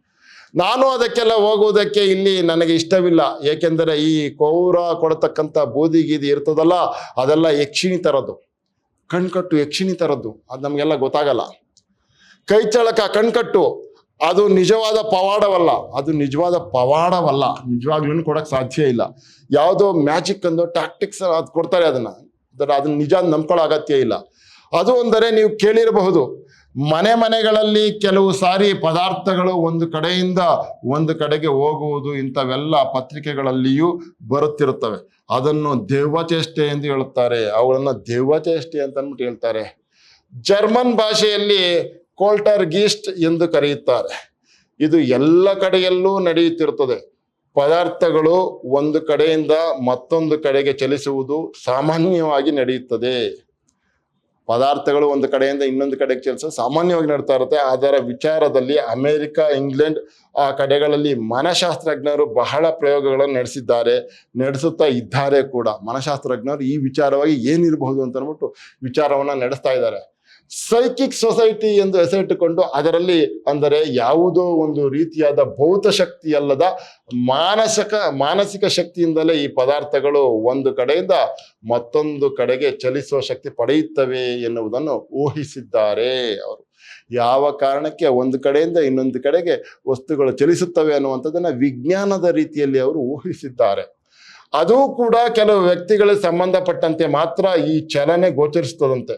Speaker 1: ನಾನು ಅದಕ್ಕೆಲ್ಲ ಹೋಗುವುದಕ್ಕೆ ಇಲ್ಲಿ ನನಗೆ ಇಷ್ಟವಿಲ್ಲ. ಏಕೆಂದರೆ ಈ ಕೌರ ಕೊಡತಕ್ಕಂಥ ಬೂದಿ ಗೀದಿ ಇರ್ತದಲ್ಲ, ಅದೆಲ್ಲ ಯಕ್ಷಿಣಿ ತರದ್ದು, ಕಣ್ಕಟ್ಟು ಯಕ್ಷಿಣಿ ತರದ್ದು, ಅದು ನಮಗೆಲ್ಲ ಗೊತ್ತಾಗಲ್ಲ. ಕೈಚಳಕ ಕಣ್ಕಟ್ಟು ಅದು ನಿಜವಾದ ಪವಾಡವಲ್ಲ, ಅದು ನಿಜವಾದ ಪವಾಡವಲ್ಲ, ನಿಜವಾಗ್ಲೂ ಕೊಡಕ್ ಸಾಧ್ಯ ಇಲ್ಲ. ಯಾವುದೋ ಮ್ಯಾಜಿಕ್ ಅಂದು ಟ್ಯಾಕ್ಟಿಕ್ಸ್ ಅದು ಕೊಡ್ತಾರೆ, ಅದನ್ನ ನಿಜ ನಂಬ್ಕೊಳ್ಳೋ ಅಗತ್ಯ ಇಲ್ಲ. ಅದು ಅಂದರೆ ನೀವು ಕೇಳಿರಬಹುದು, ಮನೆಗಳಲ್ಲಿ ಕೆಲವು ಸಾರಿ ಪದಾರ್ಥಗಳು ಒಂದು ಕಡೆಯಿಂದ ಒಂದು ಕಡೆಗೆ ಹೋಗುವುದು, ಇಂಥವೆಲ್ಲ ಪತ್ರಿಕೆಗಳಲ್ಲಿಯೂ ಬರುತ್ತಿರುತ್ತವೆ. ಅದನ್ನು ದೆವ್ವಚೇಷ್ಟೆ ಎಂದು ಹೇಳುತ್ತಾರೆ, ಅವುಗಳನ್ನ ದೆವ್ವಚೇಷ್ಟೆ ಅಂತ ಅಂದ್ಬಿಟ್ಟು ಹೇಳ್ತಾರೆ. ಜರ್ಮನ್ ಭಾಷೆಯಲ್ಲಿ ಕೋಲ್ಟರ್ ಗೀಸ್ಟ್ ಎಂದು ಕರೆಯುತ್ತಾರೆ. ಇದು ಎಲ್ಲ ಕಡೆಯಲ್ಲೂ ನಡೆಯುತ್ತಿರುತ್ತದೆ. ಪದಾರ್ಥಗಳು ಒಂದು ಕಡೆಯಿಂದ ಮತ್ತೊಂದು ಕಡೆಗೆ ಚಲಿಸುವುದು ಸಾಮಾನ್ಯವಾಗಿ ನಡೆಯುತ್ತದೆ. ಪದಾರ್ಥಗಳು ಒಂದು ಕಡೆಯಿಂದ ಇನ್ನೊಂದು ಕಡೆಗೆ ಚಲಿಸೋದು ಸಾಮಾನ್ಯವಾಗಿ ನಡ್ತಾ ಇರುತ್ತೆ. ಅದರ ವಿಚಾರದಲ್ಲಿ ಅಮೆರಿಕ, ಇಂಗ್ಲೆಂಡ್ ಆ ಕಡೆಗಳಲ್ಲಿ ಮನಶಾಸ್ತ್ರಜ್ಞರು ಬಹಳ ಪ್ರಯೋಗಗಳನ್ನು ನಡೆಸುತ್ತಾ ಇದ್ದಾರೆ ಕೂಡ. ಮನಶಾಸ್ತ್ರಜ್ಞರು ಈ ವಿಚಾರವಾಗಿ ಏನಿರಬಹುದು ಅಂತ ಅಂದ್ಬಿಟ್ಟು ವಿಚಾರವನ್ನ ನಡೆಸ್ತಾ ಇದ್ದಾರೆ. ಸೈಕಿಕ್ ಸೊಸೈಟಿ ಎಂದು ಹೆಸರಿಟ್ಟುಕೊಂಡು ಅದರಲ್ಲಿ ಅಂದರೆ ಯಾವುದೋ ಒಂದು ರೀತಿಯಾದ ಭೌತ ಶಕ್ತಿ ಅಲ್ಲದ ಮಾನಸಿಕ ಶಕ್ತಿಯಿಂದಲೇ ಈ ಪದಾರ್ಥಗಳು ಒಂದು ಕಡೆಯಿಂದ ಮತ್ತೊಂದು ಕಡೆಗೆ ಚಲಿಸುವ ಶಕ್ತಿ ಪಡೆಯುತ್ತವೆ ಎನ್ನುವುದನ್ನು ಊಹಿಸಿದ್ದಾರೆ ಅವರು. ಯಾವ ಕಾರಣಕ್ಕೆ ಒಂದು ಕಡೆಯಿಂದ ಇನ್ನೊಂದು ಕಡೆಗೆ ವಸ್ತುಗಳು ಚಲಿಸುತ್ತವೆ ಅನ್ನುವಂಥದ್ದನ್ನ ವಿಜ್ಞಾನದ ರೀತಿಯಲ್ಲಿ ಅವರು ಊಹಿಸಿದ್ದಾರೆ. ಅದು ಕೂಡ ಕೆಲವು ವ್ಯಕ್ತಿಗಳಿಗೆ ಸಂಬಂಧಪಟ್ಟಂತೆ ಮಾತ್ರ ಈ ಚಲನೆ ಗೋಚರಿಸ್ತದಂತೆ.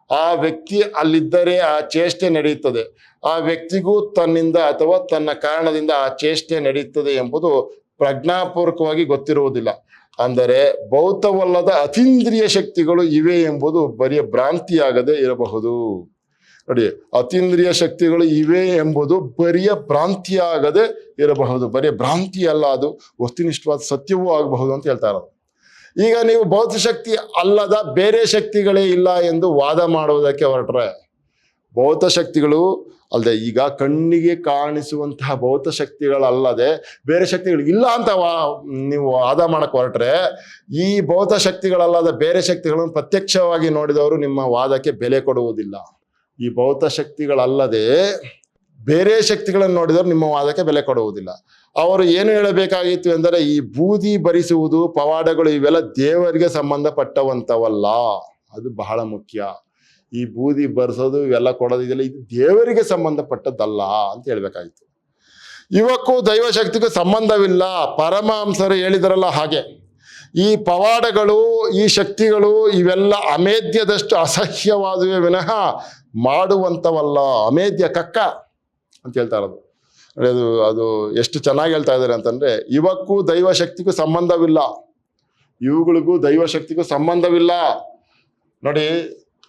Speaker 1: ಆ ವ್ಯಕ್ತಿ ಅಲ್ಲಿದ್ದರೆ ಆ ಚೇಷ್ಟೆ ನಡೆಯುತ್ತದೆ, ಆ ವ್ಯಕ್ತಿಗೂ ತನ್ನಿಂದ ಅಥವಾ ತನ್ನ ಕಾರಣದಿಂದ ಆ ಚೇಷ್ಟೆ ನಡೆಯುತ್ತದೆ ಎಂಬುದು ಪ್ರಜ್ಞಾಪೂರ್ವಕವಾಗಿ ಗೊತ್ತಿರುವುದಿಲ್ಲ. ಅಂದರೆ ಭೌತವಲ್ಲದ ಅತೀಂದ್ರಿಯ ಶಕ್ತಿಗಳು ಇವೆ ಎಂಬುದು ಬರಿಯ ಭ್ರಾಂತಿಯಾಗದೆ ಇರಬಹುದು. ನೋಡಿ, ಅತೀಂದ್ರಿಯ ಶಕ್ತಿಗಳು ಇವೆ ಎಂಬುದು ಬರಿಯ ಭ್ರಾಂತಿಯಾಗದೆ ಇರಬಹುದು. ಬರಿಯ ಭ್ರಾಂತಿ ಅಲ್ಲ, ಅದು ವಸ್ತುನಿಷ್ಠವಾದ ಸತ್ಯವೂ ಆಗಬಹುದು ಅಂತ ಹೇಳ್ತಾ ಇರೋದು. ಈಗ ನೀವು ಭೌತ ಶಕ್ತಿ ಅಲ್ಲದ ಬೇರೆ ಶಕ್ತಿಗಳೇ ಇಲ್ಲ ಎಂದು ವಾದ ಮಾಡುವುದಕ್ಕೆ ಹೊರಟ್ರೆ, ಭೌತ ಶಕ್ತಿಗಳು ಅಲ್ಲದೆ ಈಗ ಕಣ್ಣಿಗೆ ಕಾಣಿಸುವಂತಹ ಭೌತ ಶಕ್ತಿಗಳಲ್ಲದೆ ಬೇರೆ ಶಕ್ತಿಗಳು ಇಲ್ಲ ಅಂತ ನೀವು ವಾದ ಮಾಡಕ್ಕೆ ಹೊರಟ್ರೆ, ಈ ಭೌತ ಶಕ್ತಿಗಳಲ್ಲದ ಬೇರೆ ಶಕ್ತಿಗಳನ್ನು ಪ್ರತ್ಯಕ್ಷವಾಗಿ ನೋಡಿದವರು ನಿಮ್ಮ ವಾದಕ್ಕೆ ಬೆಲೆ ಕೊಡುವುದಿಲ್ಲ. ಈ ಭೌತ ಶಕ್ತಿಗಳಲ್ಲದೆ ಬೇರೆ ಶಕ್ತಿಗಳನ್ನು ನೋಡಿದವರು ನಿಮ್ಮ ವಾದಕ್ಕೆ ಬೆಲೆ ಕೊಡುವುದಿಲ್ಲ. ಅವರು ಏನು ಹೇಳಬೇಕಾಗಿತ್ತು ಎಂದರೆ, ಈ ಬೂದಿ ಭರಿಸುವುದು, ಪವಾಡಗಳು ಇವೆಲ್ಲ ದೇವರಿಗೆ ಸಂಬಂಧಪಟ್ಟವಂತವಲ್ಲ. ಅದು ಬಹಳ ಮುಖ್ಯ. ಈ ಬೂದಿ ಭರಿಸೋದು ಇವೆಲ್ಲ ಕೊಡೋದಿದೆಯಲ್ಲ, ಇದು ದೇವರಿಗೆ ಸಂಬಂಧಪಟ್ಟದ್ದಲ್ಲ ಅಂತ ಹೇಳ್ಬೇಕಾಗಿತ್ತು. ಇವಕ್ಕೂ ದೈವಶಕ್ತಿಗೂ ಸಂಬಂಧವಿಲ್ಲ. ಪರಮಹಂಸರು ಹೇಳಿದರಲ್ಲ ಹಾಗೆ, ಈ ಪವಾಡಗಳು, ಈ ಶಕ್ತಿಗಳು ಇವೆಲ್ಲ ಅಮೇಧ್ಯದಷ್ಟು ಅಸಹ್ಯವಾದುವೆ ವಿನಃ ಮಾಡುವಂಥವಲ್ಲ. ಅಮೇಧ್ಯ ಕಕ್ಕ ಅಂತ ಹೇಳ್ತಾ ಇರೋದು. ಅದು ಎಷ್ಟು ಚೆನ್ನಾಗಿ ಹೇಳ್ತಾ ಇದ್ದಾರೆ ಅಂತಂದ್ರೆ, ಇವಕ್ಕೂ ದೈವಶಕ್ತಿಗೂ ಸಂಬಂಧವಿಲ್ಲ, ಇವುಗಳಿಗೂ ದೈವಶಕ್ತಿಗೂ ಸಂಬಂಧವಿಲ್ಲ. ನೋಡಿ,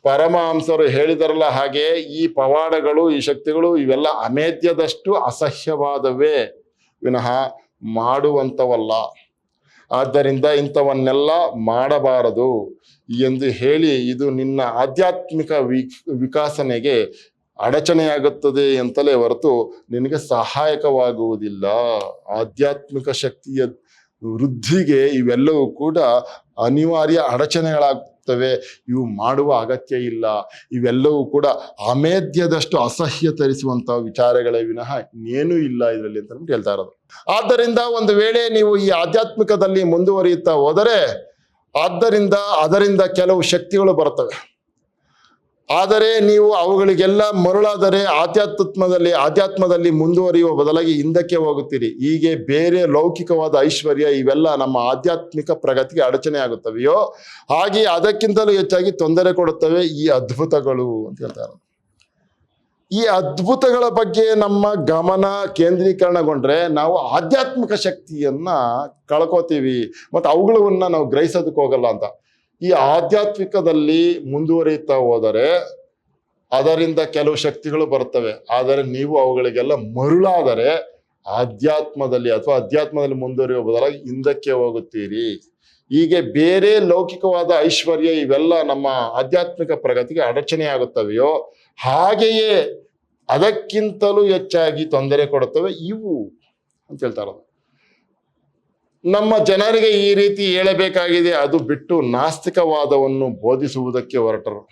Speaker 1: ಪರಮಹಂಸರು ಹೇಳಿದಾರಲ್ಲ ಹಾಗೆ, ಈ ಪವಾಡಗಳು, ಈ ಶಕ್ತಿಗಳು ಇವೆಲ್ಲ ಅಮೇಧ್ಯದಷ್ಟು ಅಸಹ್ಯವಾದವೇ ವಿನಃ ಮಾಡುವಂಥವಲ್ಲ. ಆದ್ದರಿಂದ ಇಂಥವನ್ನೆಲ್ಲ ಮಾಡಬಾರದು ಎಂದು ಹೇಳಿ, ಇದು ನಿನ್ನ ಆಧ್ಯಾತ್ಮಿಕ ವಿಕಾಸನೆಗೆ ಅಡಚಣೆಯಾಗುತ್ತದೆ ಅಂತಲೇ ಹೊರತು ನಿನಗೆ ಸಹಾಯಕವಾಗುವುದಿಲ್ಲ. ಆಧ್ಯಾತ್ಮಿಕ ಶಕ್ತಿಯ ವೃದ್ಧಿಗೆ ಇವೆಲ್ಲವೂ ಕೂಡ ಅನಿವಾರ್ಯ ಅಡಚಣೆಗಳಾಗುತ್ತವೆ. ಇವು ಮಾಡುವ ಅಗತ್ಯ ಇಲ್ಲ. ಇವೆಲ್ಲವೂ ಕೂಡ ಅಮೇಧ್ಯದಷ್ಟು ಅಸಹ್ಯ ತರಿಸುವಂತಹ ವಿಚಾರಗಳೇ ವಿನಃ ಇನ್ನೇನೂ ಇಲ್ಲ ಇದರಲ್ಲಿ ಅಂತ ಹೇಳ್ತಾ ಇರೋದು. ಆದ್ದರಿಂದ ಒಂದು ವೇಳೆ ನೀವು ಈ ಆಧ್ಯಾತ್ಮಿಕದಲ್ಲಿ ಮುಂದುವರಿಯುತ್ತಾ ಹೋದರೆ, ಅದರಿಂದ ಕೆಲವು ಶಕ್ತಿಗಳು ಬರ್ತವೆ. ಆದರೆ ನೀವು ಅವುಗಳಿಗೆಲ್ಲ ಮರುಳಾದರೆ ಆಧ್ಯಾತ್ಮದಲ್ಲಿ ಮುಂದುವರಿಯುವ ಬದಲಾಗಿ ಹಿಂದಕ್ಕೆ ಹೋಗುತ್ತೀರಿ. ಹೀಗೆ ಬೇರೆ ಲೌಕಿಕವಾದ ಐಶ್ವರ್ಯ ಇವೆಲ್ಲ ನಮ್ಮ ಆಧ್ಯಾತ್ಮಿಕ ಪ್ರಗತಿಗೆ ಅಡಚಣೆ ಆಗುತ್ತವೆಯೋ ಹಾಗೆ ಅದಕ್ಕಿಂತಲೂ ಹೆಚ್ಚಾಗಿ ತೊಂದರೆ ಕೊಡುತ್ತವೆ ಈ ಅದ್ಭುತಗಳು ಅಂತ ಹೇಳ್ತಾರೆ. ಈ ಅದ್ಭುತಗಳ ಬಗ್ಗೆ ನಮ್ಮ ಗಮನ ಕೇಂದ್ರೀಕರಣಗೊಂಡ್ರೆ ನಾವು ಆಧ್ಯಾತ್ಮಿಕ ಶಕ್ತಿಯನ್ನ ಕಳ್ಕೋತೀವಿ ಮತ್ತು ಅವುಗಳನ್ನ ನಾವು ಗ್ರಹಿಸೋದಕ್ಕೆ ಹೋಗಲ್ಲ ಅಂತ. ಈ ಆಧ್ಯಾತ್ಮಿಕದಲ್ಲಿ ಮುಂದುವರಿಯುತ್ತಾ ಹೋದರೆ ಅದರಿಂದ ಕೆಲವು ಶಕ್ತಿಗಳು ಬರ್ತವೆ. ಆದರೆ ನೀವು ಅವುಗಳಿಗೆಲ್ಲ ಮರುಳಾದರೆ ಅಧ್ಯಾತ್ಮದಲ್ಲಿ ಮುಂದುವರಿಯುವ ಬದಲಾಗಿ ಹಿಂದಕ್ಕೆ ಹೋಗುತ್ತೀರಿ. ಹೀಗೆ ಬೇರೆ ಲೌಕಿಕವಾದ ಐಶ್ವರ್ಯ ಇವೆಲ್ಲ ನಮ್ಮ ಆಧ್ಯಾತ್ಮಿಕ ಪ್ರಗತಿಗೆ ಅಡಚಣೆ ಆಗುತ್ತವೆಯೋ ಹಾಗೆಯೇ ಅದಕ್ಕಿಂತಲೂ ಹೆಚ್ಚಾಗಿ ತೊಂದರೆ ಕೊಡುತ್ತವೆ ಇವು ಅಂತ ಹೇಳ್ತಾರೆ. ನಮ್ಮ ಜನರಿಗೆ ಈ ರೀತಿ ಹೇಳಬೇಕಾಗಿದೆ. ಅದು ಬಿಟ್ಟು ನಾಸ್ತಿಕವಾದವನ್ನು ಬೋಧಿಸುವುದಕ್ಕೆ ಹೊರಟರು.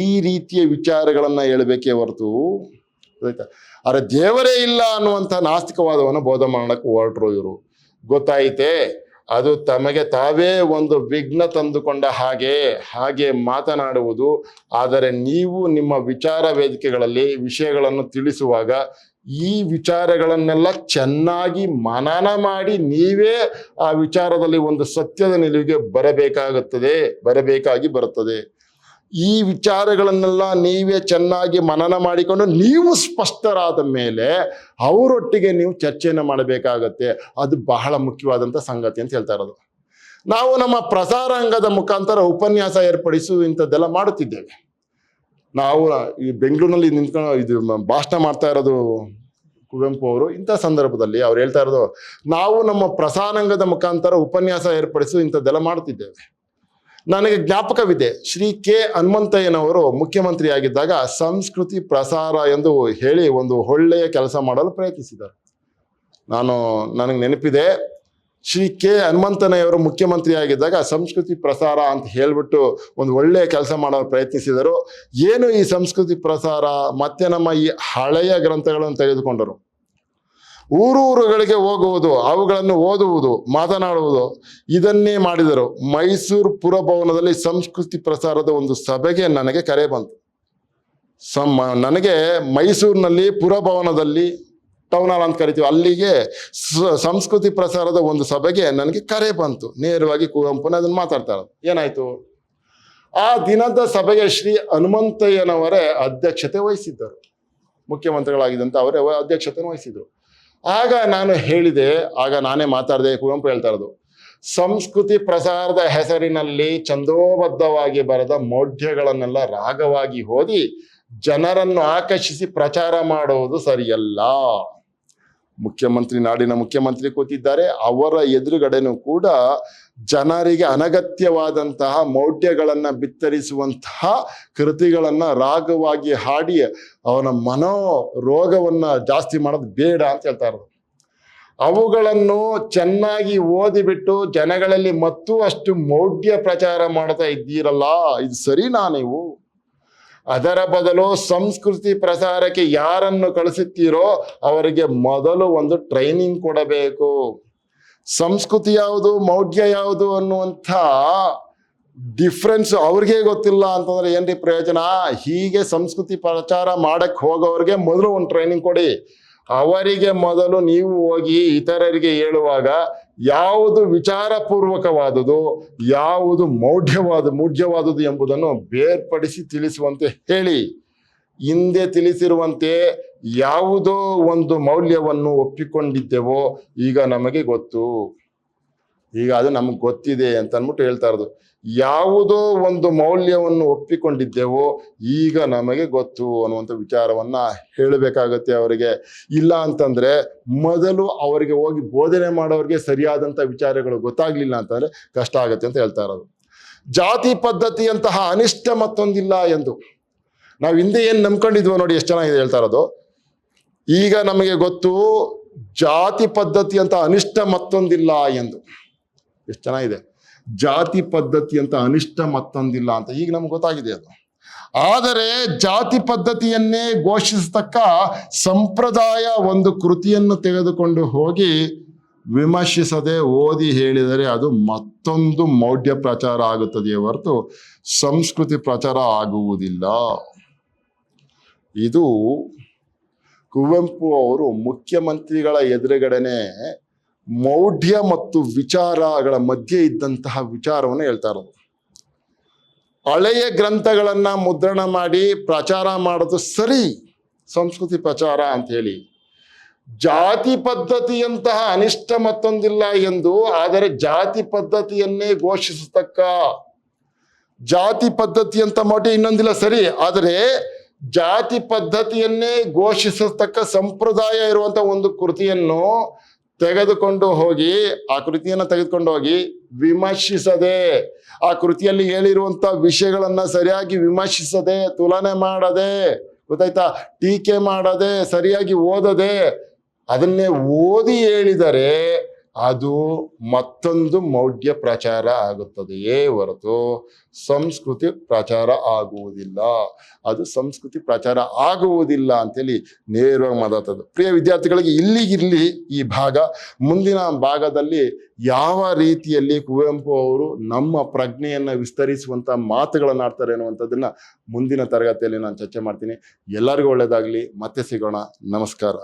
Speaker 1: ಈ ರೀತಿಯ ವಿಚಾರಗಳನ್ನ ಹೇಳಬೇಕೇ ಹೊರತು, ಆದರೆ ದೇವರೇ ಇಲ್ಲ ಅನ್ನುವಂಥ ನಾಸ್ತಿಕವಾದವನ್ನು ಬೋಧ ಮಾಡಕ್ಕೆ ಹೊರಟರು ಇವರು. ಗೊತ್ತಾಯಿತೆ, ಅದು ತಮಗೆ ತಾವೇ ಒಂದು ವಿಘ್ನ ತಂದುಕೊಂಡ ಹಾಗೆ ಮಾತನಾಡುವುದು. ಆದರೆ ನೀವು ನಿಮ್ಮ ವಿಚಾರ ವೇದಿಕೆಗಳಲ್ಲಿ ವಿಷಯಗಳನ್ನು ತಿಳಿಸುವಾಗ ಈ ವಿಚಾರಗಳನ್ನೆಲ್ಲ ಚೆನ್ನಾಗಿ ಮನನ ಮಾಡಿ ನೀವೇ ಆ ವಿಚಾರದಲ್ಲಿ ಒಂದು ಸತ್ಯದ ನಿಲುವಿಗೆ ಬರಬೇಕಾಗಿ ಬರುತ್ತದೆ. ಈ ವಿಚಾರಗಳನ್ನೆಲ್ಲ ನೀವೇ ಚೆನ್ನಾಗಿ ಮನನ ಮಾಡಿಕೊಂಡು ನೀವು ಸ್ಪಷ್ಟರಾದ ಮೇಲೆ ಅವರೊಟ್ಟಿಗೆ ನೀವು ಚರ್ಚೆಯನ್ನು ಮಾಡಬೇಕಾಗತ್ತೆ. ಅದು ಬಹಳ ಮುಖ್ಯವಾದಂಥ ಸಂಗತಿ ಅಂತ ಹೇಳ್ತಾ ಇರೋದು. ನಾವು ನಮ್ಮ ಪ್ರಸಾರಾಂಗದ ಮುಖಾಂತರ ಉಪನ್ಯಾಸ ಏರ್ಪಡಿಸು ಇಂಥದ್ದೆಲ್ಲ ಮಾಡುತ್ತಿದ್ದೇವೆ. ನಾವು ಈ ಬೆಂಗಳೂರಿನಲ್ಲಿ ನಿಂತ್ಕೊಂಡು ಭಾಷಣ ಮಾಡ್ತಾ ಇರೋದು ಕುವೆಂಪು ಅವರು. ಇಂಥ ಸಂದರ್ಭದಲ್ಲಿ ಅವ್ರು ಹೇಳ್ತಾ ಇರೋದು, ನಾವು ನಮ್ಮ ಪ್ರಸಾರಾಂಗದ ಮುಖಾಂತರ ಉಪನ್ಯಾಸ ಏರ್ಪಡಿಸು ಇಂಥದ್ದೆಲ್ಲ ಮಾಡುತ್ತಿದ್ದೇವೆ. ನನಗೆ ಜ್ಞಾಪಕವಿದೆ, ಶ್ರೀ ಕೆ ಹನುಮಂತಯ್ಯನವರು ಮುಖ್ಯಮಂತ್ರಿ ಆಗಿದ್ದಾಗ ಸಂಸ್ಕೃತಿ ಪ್ರಸಾರ ಎಂದು ಹೇಳಿ ಒಂದು ಒಳ್ಳೆಯ ಕೆಲಸ ಮಾಡಲು ಪ್ರಯತ್ನಿಸಿದರು. ನನಗೆ ನೆನಪಿದೆ, ಶ್ರೀ ಕೆ ಹನುಮಂತನವರು ಮುಖ್ಯಮಂತ್ರಿ ಆಗಿದ್ದಾಗ ಸಂಸ್ಕೃತಿ ಪ್ರಸಾರ ಅಂತ ಹೇಳ್ಬಿಟ್ಟು ಒಂದು ಒಳ್ಳೆಯ ಕೆಲಸ ಮಾಡೋ ಪ್ರಯತ್ನಿಸಿದರು. ಏನು ಈ ಸಂಸ್ಕೃತಿ ಪ್ರಸಾರ? ಮತ್ತೆ ನಮ್ಮ ಈ ಹಳೆಯ ಗ್ರಂಥಗಳನ್ನು ತೆಗೆದುಕೊಂಡರು, ಊರೂರುಗಳಿಗೆ ಹೋಗುವುದು, ಅವುಗಳನ್ನು ಓದುವುದು, ಮಾತನಾಡುವುದು, ಇದನ್ನೇ ಮಾಡಿದರು. ಮೈಸೂರು ಪುರಭವನದಲ್ಲಿ ಸಂಸ್ಕೃತಿ ಪ್ರಸಾರದ ಒಂದು ಸಭೆಗೆ ನನಗೆ ಕರೆ ಬಂತು. ನನಗೆ ಮೈಸೂರಿನಲ್ಲಿ ಪುರಭವನದಲ್ಲಿ, ಟೌನ್ ಹಾಲ್ ಅಂತ ಕರಿತೀವಿ, ಅಲ್ಲಿಗೆ ಸಂಸ್ಕೃತಿ ಪ್ರಸಾರದ ಒಂದು ಸಭೆಗೆ ನನಗೆ ಕರೆ ಬಂತು. ನೇರವಾಗಿ ಕುವೆಂಪುನ ಅದನ್ನು ಮಾತಾಡ್ತಾ ಇರೋದು. ಏನಾಯ್ತು? ಆ ದಿನದ ಸಭೆಗೆ ಶ್ರೀ ಹನುಮಂತಯ್ಯನವರೇ ಅಧ್ಯಕ್ಷತೆ ವಹಿಸಿದ್ದರು. ಮುಖ್ಯಮಂತ್ರಿಗಳಾಗಿದ್ದಂತ ಅವರೇ ಅಧ್ಯಕ್ಷತೆ ವಹಿಸಿದ್ರು. ಆಗ ನಾನು ಹೇಳಿದೆ, ಆಗ ನಾನೇ ಮಾತಾಡಿದೆ, ಕುವೆಂಪು ಹೇಳ್ತಾ ಇರೋದು, ಸಂಸ್ಕೃತಿ ಪ್ರಸಾರದ ಹೆಸರಿನಲ್ಲಿ ಛಂದೋಬದ್ಧವಾಗಿ ಬರೆದ ಮೌಢ್ಯಗಳನ್ನೆಲ್ಲ ರಾಗವಾಗಿ ಓದಿ ಜನರನ್ನು ಆಕರ್ಷಿಸಿ ಪ್ರಚಾರ ಮಾಡುವುದು ಸರಿಯಲ್ಲ. ನಾಡಿನ ಮುಖ್ಯಮಂತ್ರಿ ಕೂತಿದ್ದಾರೆ, ಅವರ ಎದುರುಗಡೆನೂ ಕೂಡ ಜನರಿಗೆ ಅನಗತ್ಯವಾದಂತಹ ಮೌಢ್ಯಗಳನ್ನ ಬಿತ್ತರಿಸುವಂತಹ ಕೃತಿಗಳನ್ನ ರಾಗವಾಗಿ ಹಾಡಿ ಅವನ ಮನೋರೋಗವನ್ನ ಜಾಸ್ತಿ ಮಾಡೋದು ಬೇಡ ಅಂತ ಹೇಳ್ತಾ ಇರೋದು. ಅವುಗಳನ್ನು ಚೆನ್ನಾಗಿ ಓದಿಬಿಟ್ಟು ಜನಗಳಲ್ಲಿ ಮತ್ತೂ ಅಷ್ಟು ಮೌಢ್ಯ ಪ್ರಚಾರ ಮಾಡ್ತಾ ಇದ್ದೀರಲ್ಲ, ಇದು ಸರಿನಾ ನೀವು? ಅದರ ಬದಲು ಸಂಸ್ಕೃತಿ ಪ್ರಸಾರಕ್ಕೆ ಯಾರನ್ನು ಕಳಿಸುತ್ತೀರೋ ಅವರಿಗೆ ಮೊದಲು ಒಂದು ಟ್ರೈನಿಂಗ್ ಕೊಡಬೇಕು. ಸಂಸ್ಕೃತಿ ಯಾವುದು, ಮೌಢ್ಯ ಯಾವುದು ಅನ್ನುವಂಥ ಡಿಫ್ರೆನ್ಸ್ ಅವ್ರಿಗೆ ಗೊತ್ತಿಲ್ಲ ಅಂತಂದ್ರೆ ಏನ್ರಿ ಪ್ರಯೋಜನ? ಹೀಗೆ ಸಂಸ್ಕೃತಿ ಪ್ರಚಾರ ಮಾಡಕ್ಕೆ ಹೋಗೋರಿಗೆ ಮೊದಲು ಒಂದು ಟ್ರೈನಿಂಗ್ ಕೊಡಿ. ಅವರಿಗೆ ಮೊದಲು ನೀವು ಹೋಗಿ ಇತರರಿಗೆ ಹೇಳುವಾಗ ಯಾವುದು ವಿಚಾರಪೂರ್ವಕವಾದುದು, ಯಾವುದು ಮೌಢ್ಯವಾದುದು ಎಂಬುದನ್ನು ಬೇರ್ಪಡಿಸಿ ತಿಳಿಸುವಂತೆ ಹೇಳಿ. ಹಿಂದೆ ತಿಳಿಸಿರುವಂತೆ ಯಾವುದೋ ಒಂದು ಮೌಲ್ಯವನ್ನು ಒಪ್ಪಿಕೊಂಡಿದ್ದೆವೋ ಈಗ ನಮಗೆ ಗೊತ್ತು, ಈಗ ಅದು ನಮಗೆ ಗೊತ್ತಿದೆ ಅಂತ ಅಂದ್ಬಿಟ್ಟು ಹೇಳ್ತಾ ಇರೋದು. ಯಾವುದೋ ಒಂದು ಮೌಲ್ಯವನ್ನು ಒಪ್ಪಿಕೊಂಡಿದ್ದೆವೋ ಈಗ ನಮಗೆ ಗೊತ್ತು ಅನ್ನುವಂಥ ವಿಚಾರವನ್ನ ಹೇಳಬೇಕಾಗತ್ತೆ ಅವರಿಗೆ. ಇಲ್ಲ ಅಂತಂದ್ರೆ ಮೊದಲು ಅವರಿಗೆ ಹೋಗಿ ಬೋಧನೆ ಮಾಡೋರಿಗೆ ಸರಿಯಾದಂಥ ವಿಚಾರಗಳು ಗೊತ್ತಾಗ್ಲಿಲ್ಲ ಅಂತಂದ್ರೆ ಕಷ್ಟ ಆಗತ್ತೆ ಅಂತ ಹೇಳ್ತಾ ಇರೋದು. ಜಾತಿ ಪದ್ಧತಿಯಂತಹ ಅನಿಷ್ಟ ಮತ್ತೊಂದಿಲ್ಲ ಎಂದು ನಾವು ಹಿಂದೆ ಏನ್ ನಂಬ್ಕೊಂಡಿದ್ವೋ ನೋಡಿ, ಎಷ್ಟು ಚೆನ್ನಾಗಿದೆ ಹೇಳ್ತಾ ಇರೋದು. ಈಗ ನಮಗೆ ಗೊತ್ತು ಜಾತಿ ಪದ್ಧತಿ ಅಂತ ಅನಿಷ್ಟ ಮತ್ತೊಂದಿಲ್ಲ ಎಂದು. ಎಷ್ಟು ಚೆನ್ನಾಗಿದೆ, ಜಾತಿ ಪದ್ಧತಿ ಅಂತ ಅನಿಷ್ಟ ಮತ್ತೊಂದಿಲ್ಲ ಅಂತ ಈಗ ನಮ್ಗೆ ಗೊತ್ತಾಗಿದೆ ಅದು. ಆದರೆ ಜಾತಿ ಪದ್ಧತಿಯನ್ನೇ ಘೋಷಿಸತಕ್ಕ ಸಂಪ್ರದಾಯ ಒಂದು ಕೃತಿಯನ್ನು ತೆಗೆದುಕೊಂಡು ಹೋಗಿ ವಿಮರ್ಶಿಸದೆ ಓದಿ ಹೇಳಿದರೆ ಅದು ಮತ್ತೊಂದು ಮೌಢ್ಯ ಪ್ರಚಾರ ಆಗುತ್ತದೆಯೇ ಹೊರತು ಸಂಸ್ಕೃತಿ ಪ್ರಚಾರ ಆಗುವುದಿಲ್ಲ. ಇದು ಕುವೆಂಪು ಅವರು ಮುಖ್ಯಮಂತ್ರಿಗಳ ಎದುರುಗಡೆನೆ ಮೌಢ್ಯ ಮತ್ತು ವಿಚಾರಗಳ ಮಧ್ಯೆ ಇದ್ದಂತಹ ವಿಚಾರವನ್ನು ಹೇಳ್ತಾ ಇರೋದು. ಹಳೆಯ ಗ್ರಂಥಗಳನ್ನ ಮುದ್ರಣ ಮಾಡಿ ಪ್ರಚಾರ ಮಾಡೋದು ಸರಿ, ಸಂಸ್ಕೃತಿ ಪ್ರಚಾರ ಅಂತ ಹೇಳಿ. ಜಾತಿ ಪದ್ಧತಿಯಂತಹ ಅನಿಷ್ಟ ಮತ್ತೊಂದಿಲ್ಲ ಎಂದು, ಆದರೆ ಜಾತಿ ಪದ್ಧತಿಯನ್ನೇ ಘೋಷಿಸತಕ್ಕ ಜಾತಿ ಪದ್ಧತಿ ಅಂತ ಮಾಡಿ ಇನ್ನೊಂದಿಲ್ಲ ಸರಿ, ಆದರೆ ಜಾತಿ ಪದ್ಧತಿಯನ್ನೇ ಘೋಷಿಸತಕ್ಕ ಸಂಪ್ರದಾಯ ಇರುವಂತ ಒಂದು ಕೃತಿಯನ್ನು ತೆಗೆದುಕೊಂಡು ಹೋಗಿ, ಆ ಕೃತಿಯನ್ನು ತೆಗೆದುಕೊಂಡು ಹೋಗಿ ವಿಮರ್ಶಿಸದೆ, ಆ ಕೃತಿಯಲ್ಲಿ ಹೇಳಿರುವಂತ ವಿಷಯಗಳನ್ನ ಸರಿಯಾಗಿ ವಿಮರ್ಶಿಸದೆ, ತುಲನೆ ಮಾಡದೆ, ಗೊತ್ತಾಯ್ತಾ, ಟೀಕೆ ಮಾಡದೆ, ಸರಿಯಾಗಿ ಓದದೆ, ಅದನ್ನೇ ಓದಿ ಹೇಳಿದರೆ ಅದು ಮತ್ತೊಂದು ಮೌಢ್ಯ ಪ್ರಚಾರ ಆಗುತ್ತದೆಯೇ ಹೊರತು ಸಂಸ್ಕೃತಿ ಪ್ರಚಾರ ಆಗುವುದಿಲ್ಲ. ಅದು ಸಂಸ್ಕೃತಿ ಪ್ರಚಾರ ಆಗುವುದಿಲ್ಲ ಅಂತೇಳಿ ನೇರವಾಗಿ ಮಾತಾಡ್ತದೆ. ಪ್ರಿಯ ವಿದ್ಯಾರ್ಥಿಗಳಿಗೆ ಇಲ್ಲಿಗಿರ್ಲಿ ಈ ಭಾಗ. ಮುಂದಿನ ಭಾಗದಲ್ಲಿ ಯಾವ ರೀತಿಯಲ್ಲಿ ಕುವೆಂಪು ಅವರು ನಮ್ಮ ಪ್ರಜ್ಞೆಯನ್ನು ವಿಸ್ತರಿಸುವಂತ ಮಾತುಗಳನ್ನ ಆಡ್ತಾರೆ ಅನ್ನುವಂಥದ್ದನ್ನ ಮುಂದಿನ ತರಗತಿಯಲ್ಲಿ ನಾನು ಚರ್ಚೆ ಮಾಡ್ತೀನಿ. ಎಲ್ಲರಿಗೂ ಒಳ್ಳೆಯದಾಗಲಿ. ಮತ್ತೆ ಸಿಗೋಣ. ನಮಸ್ಕಾರ.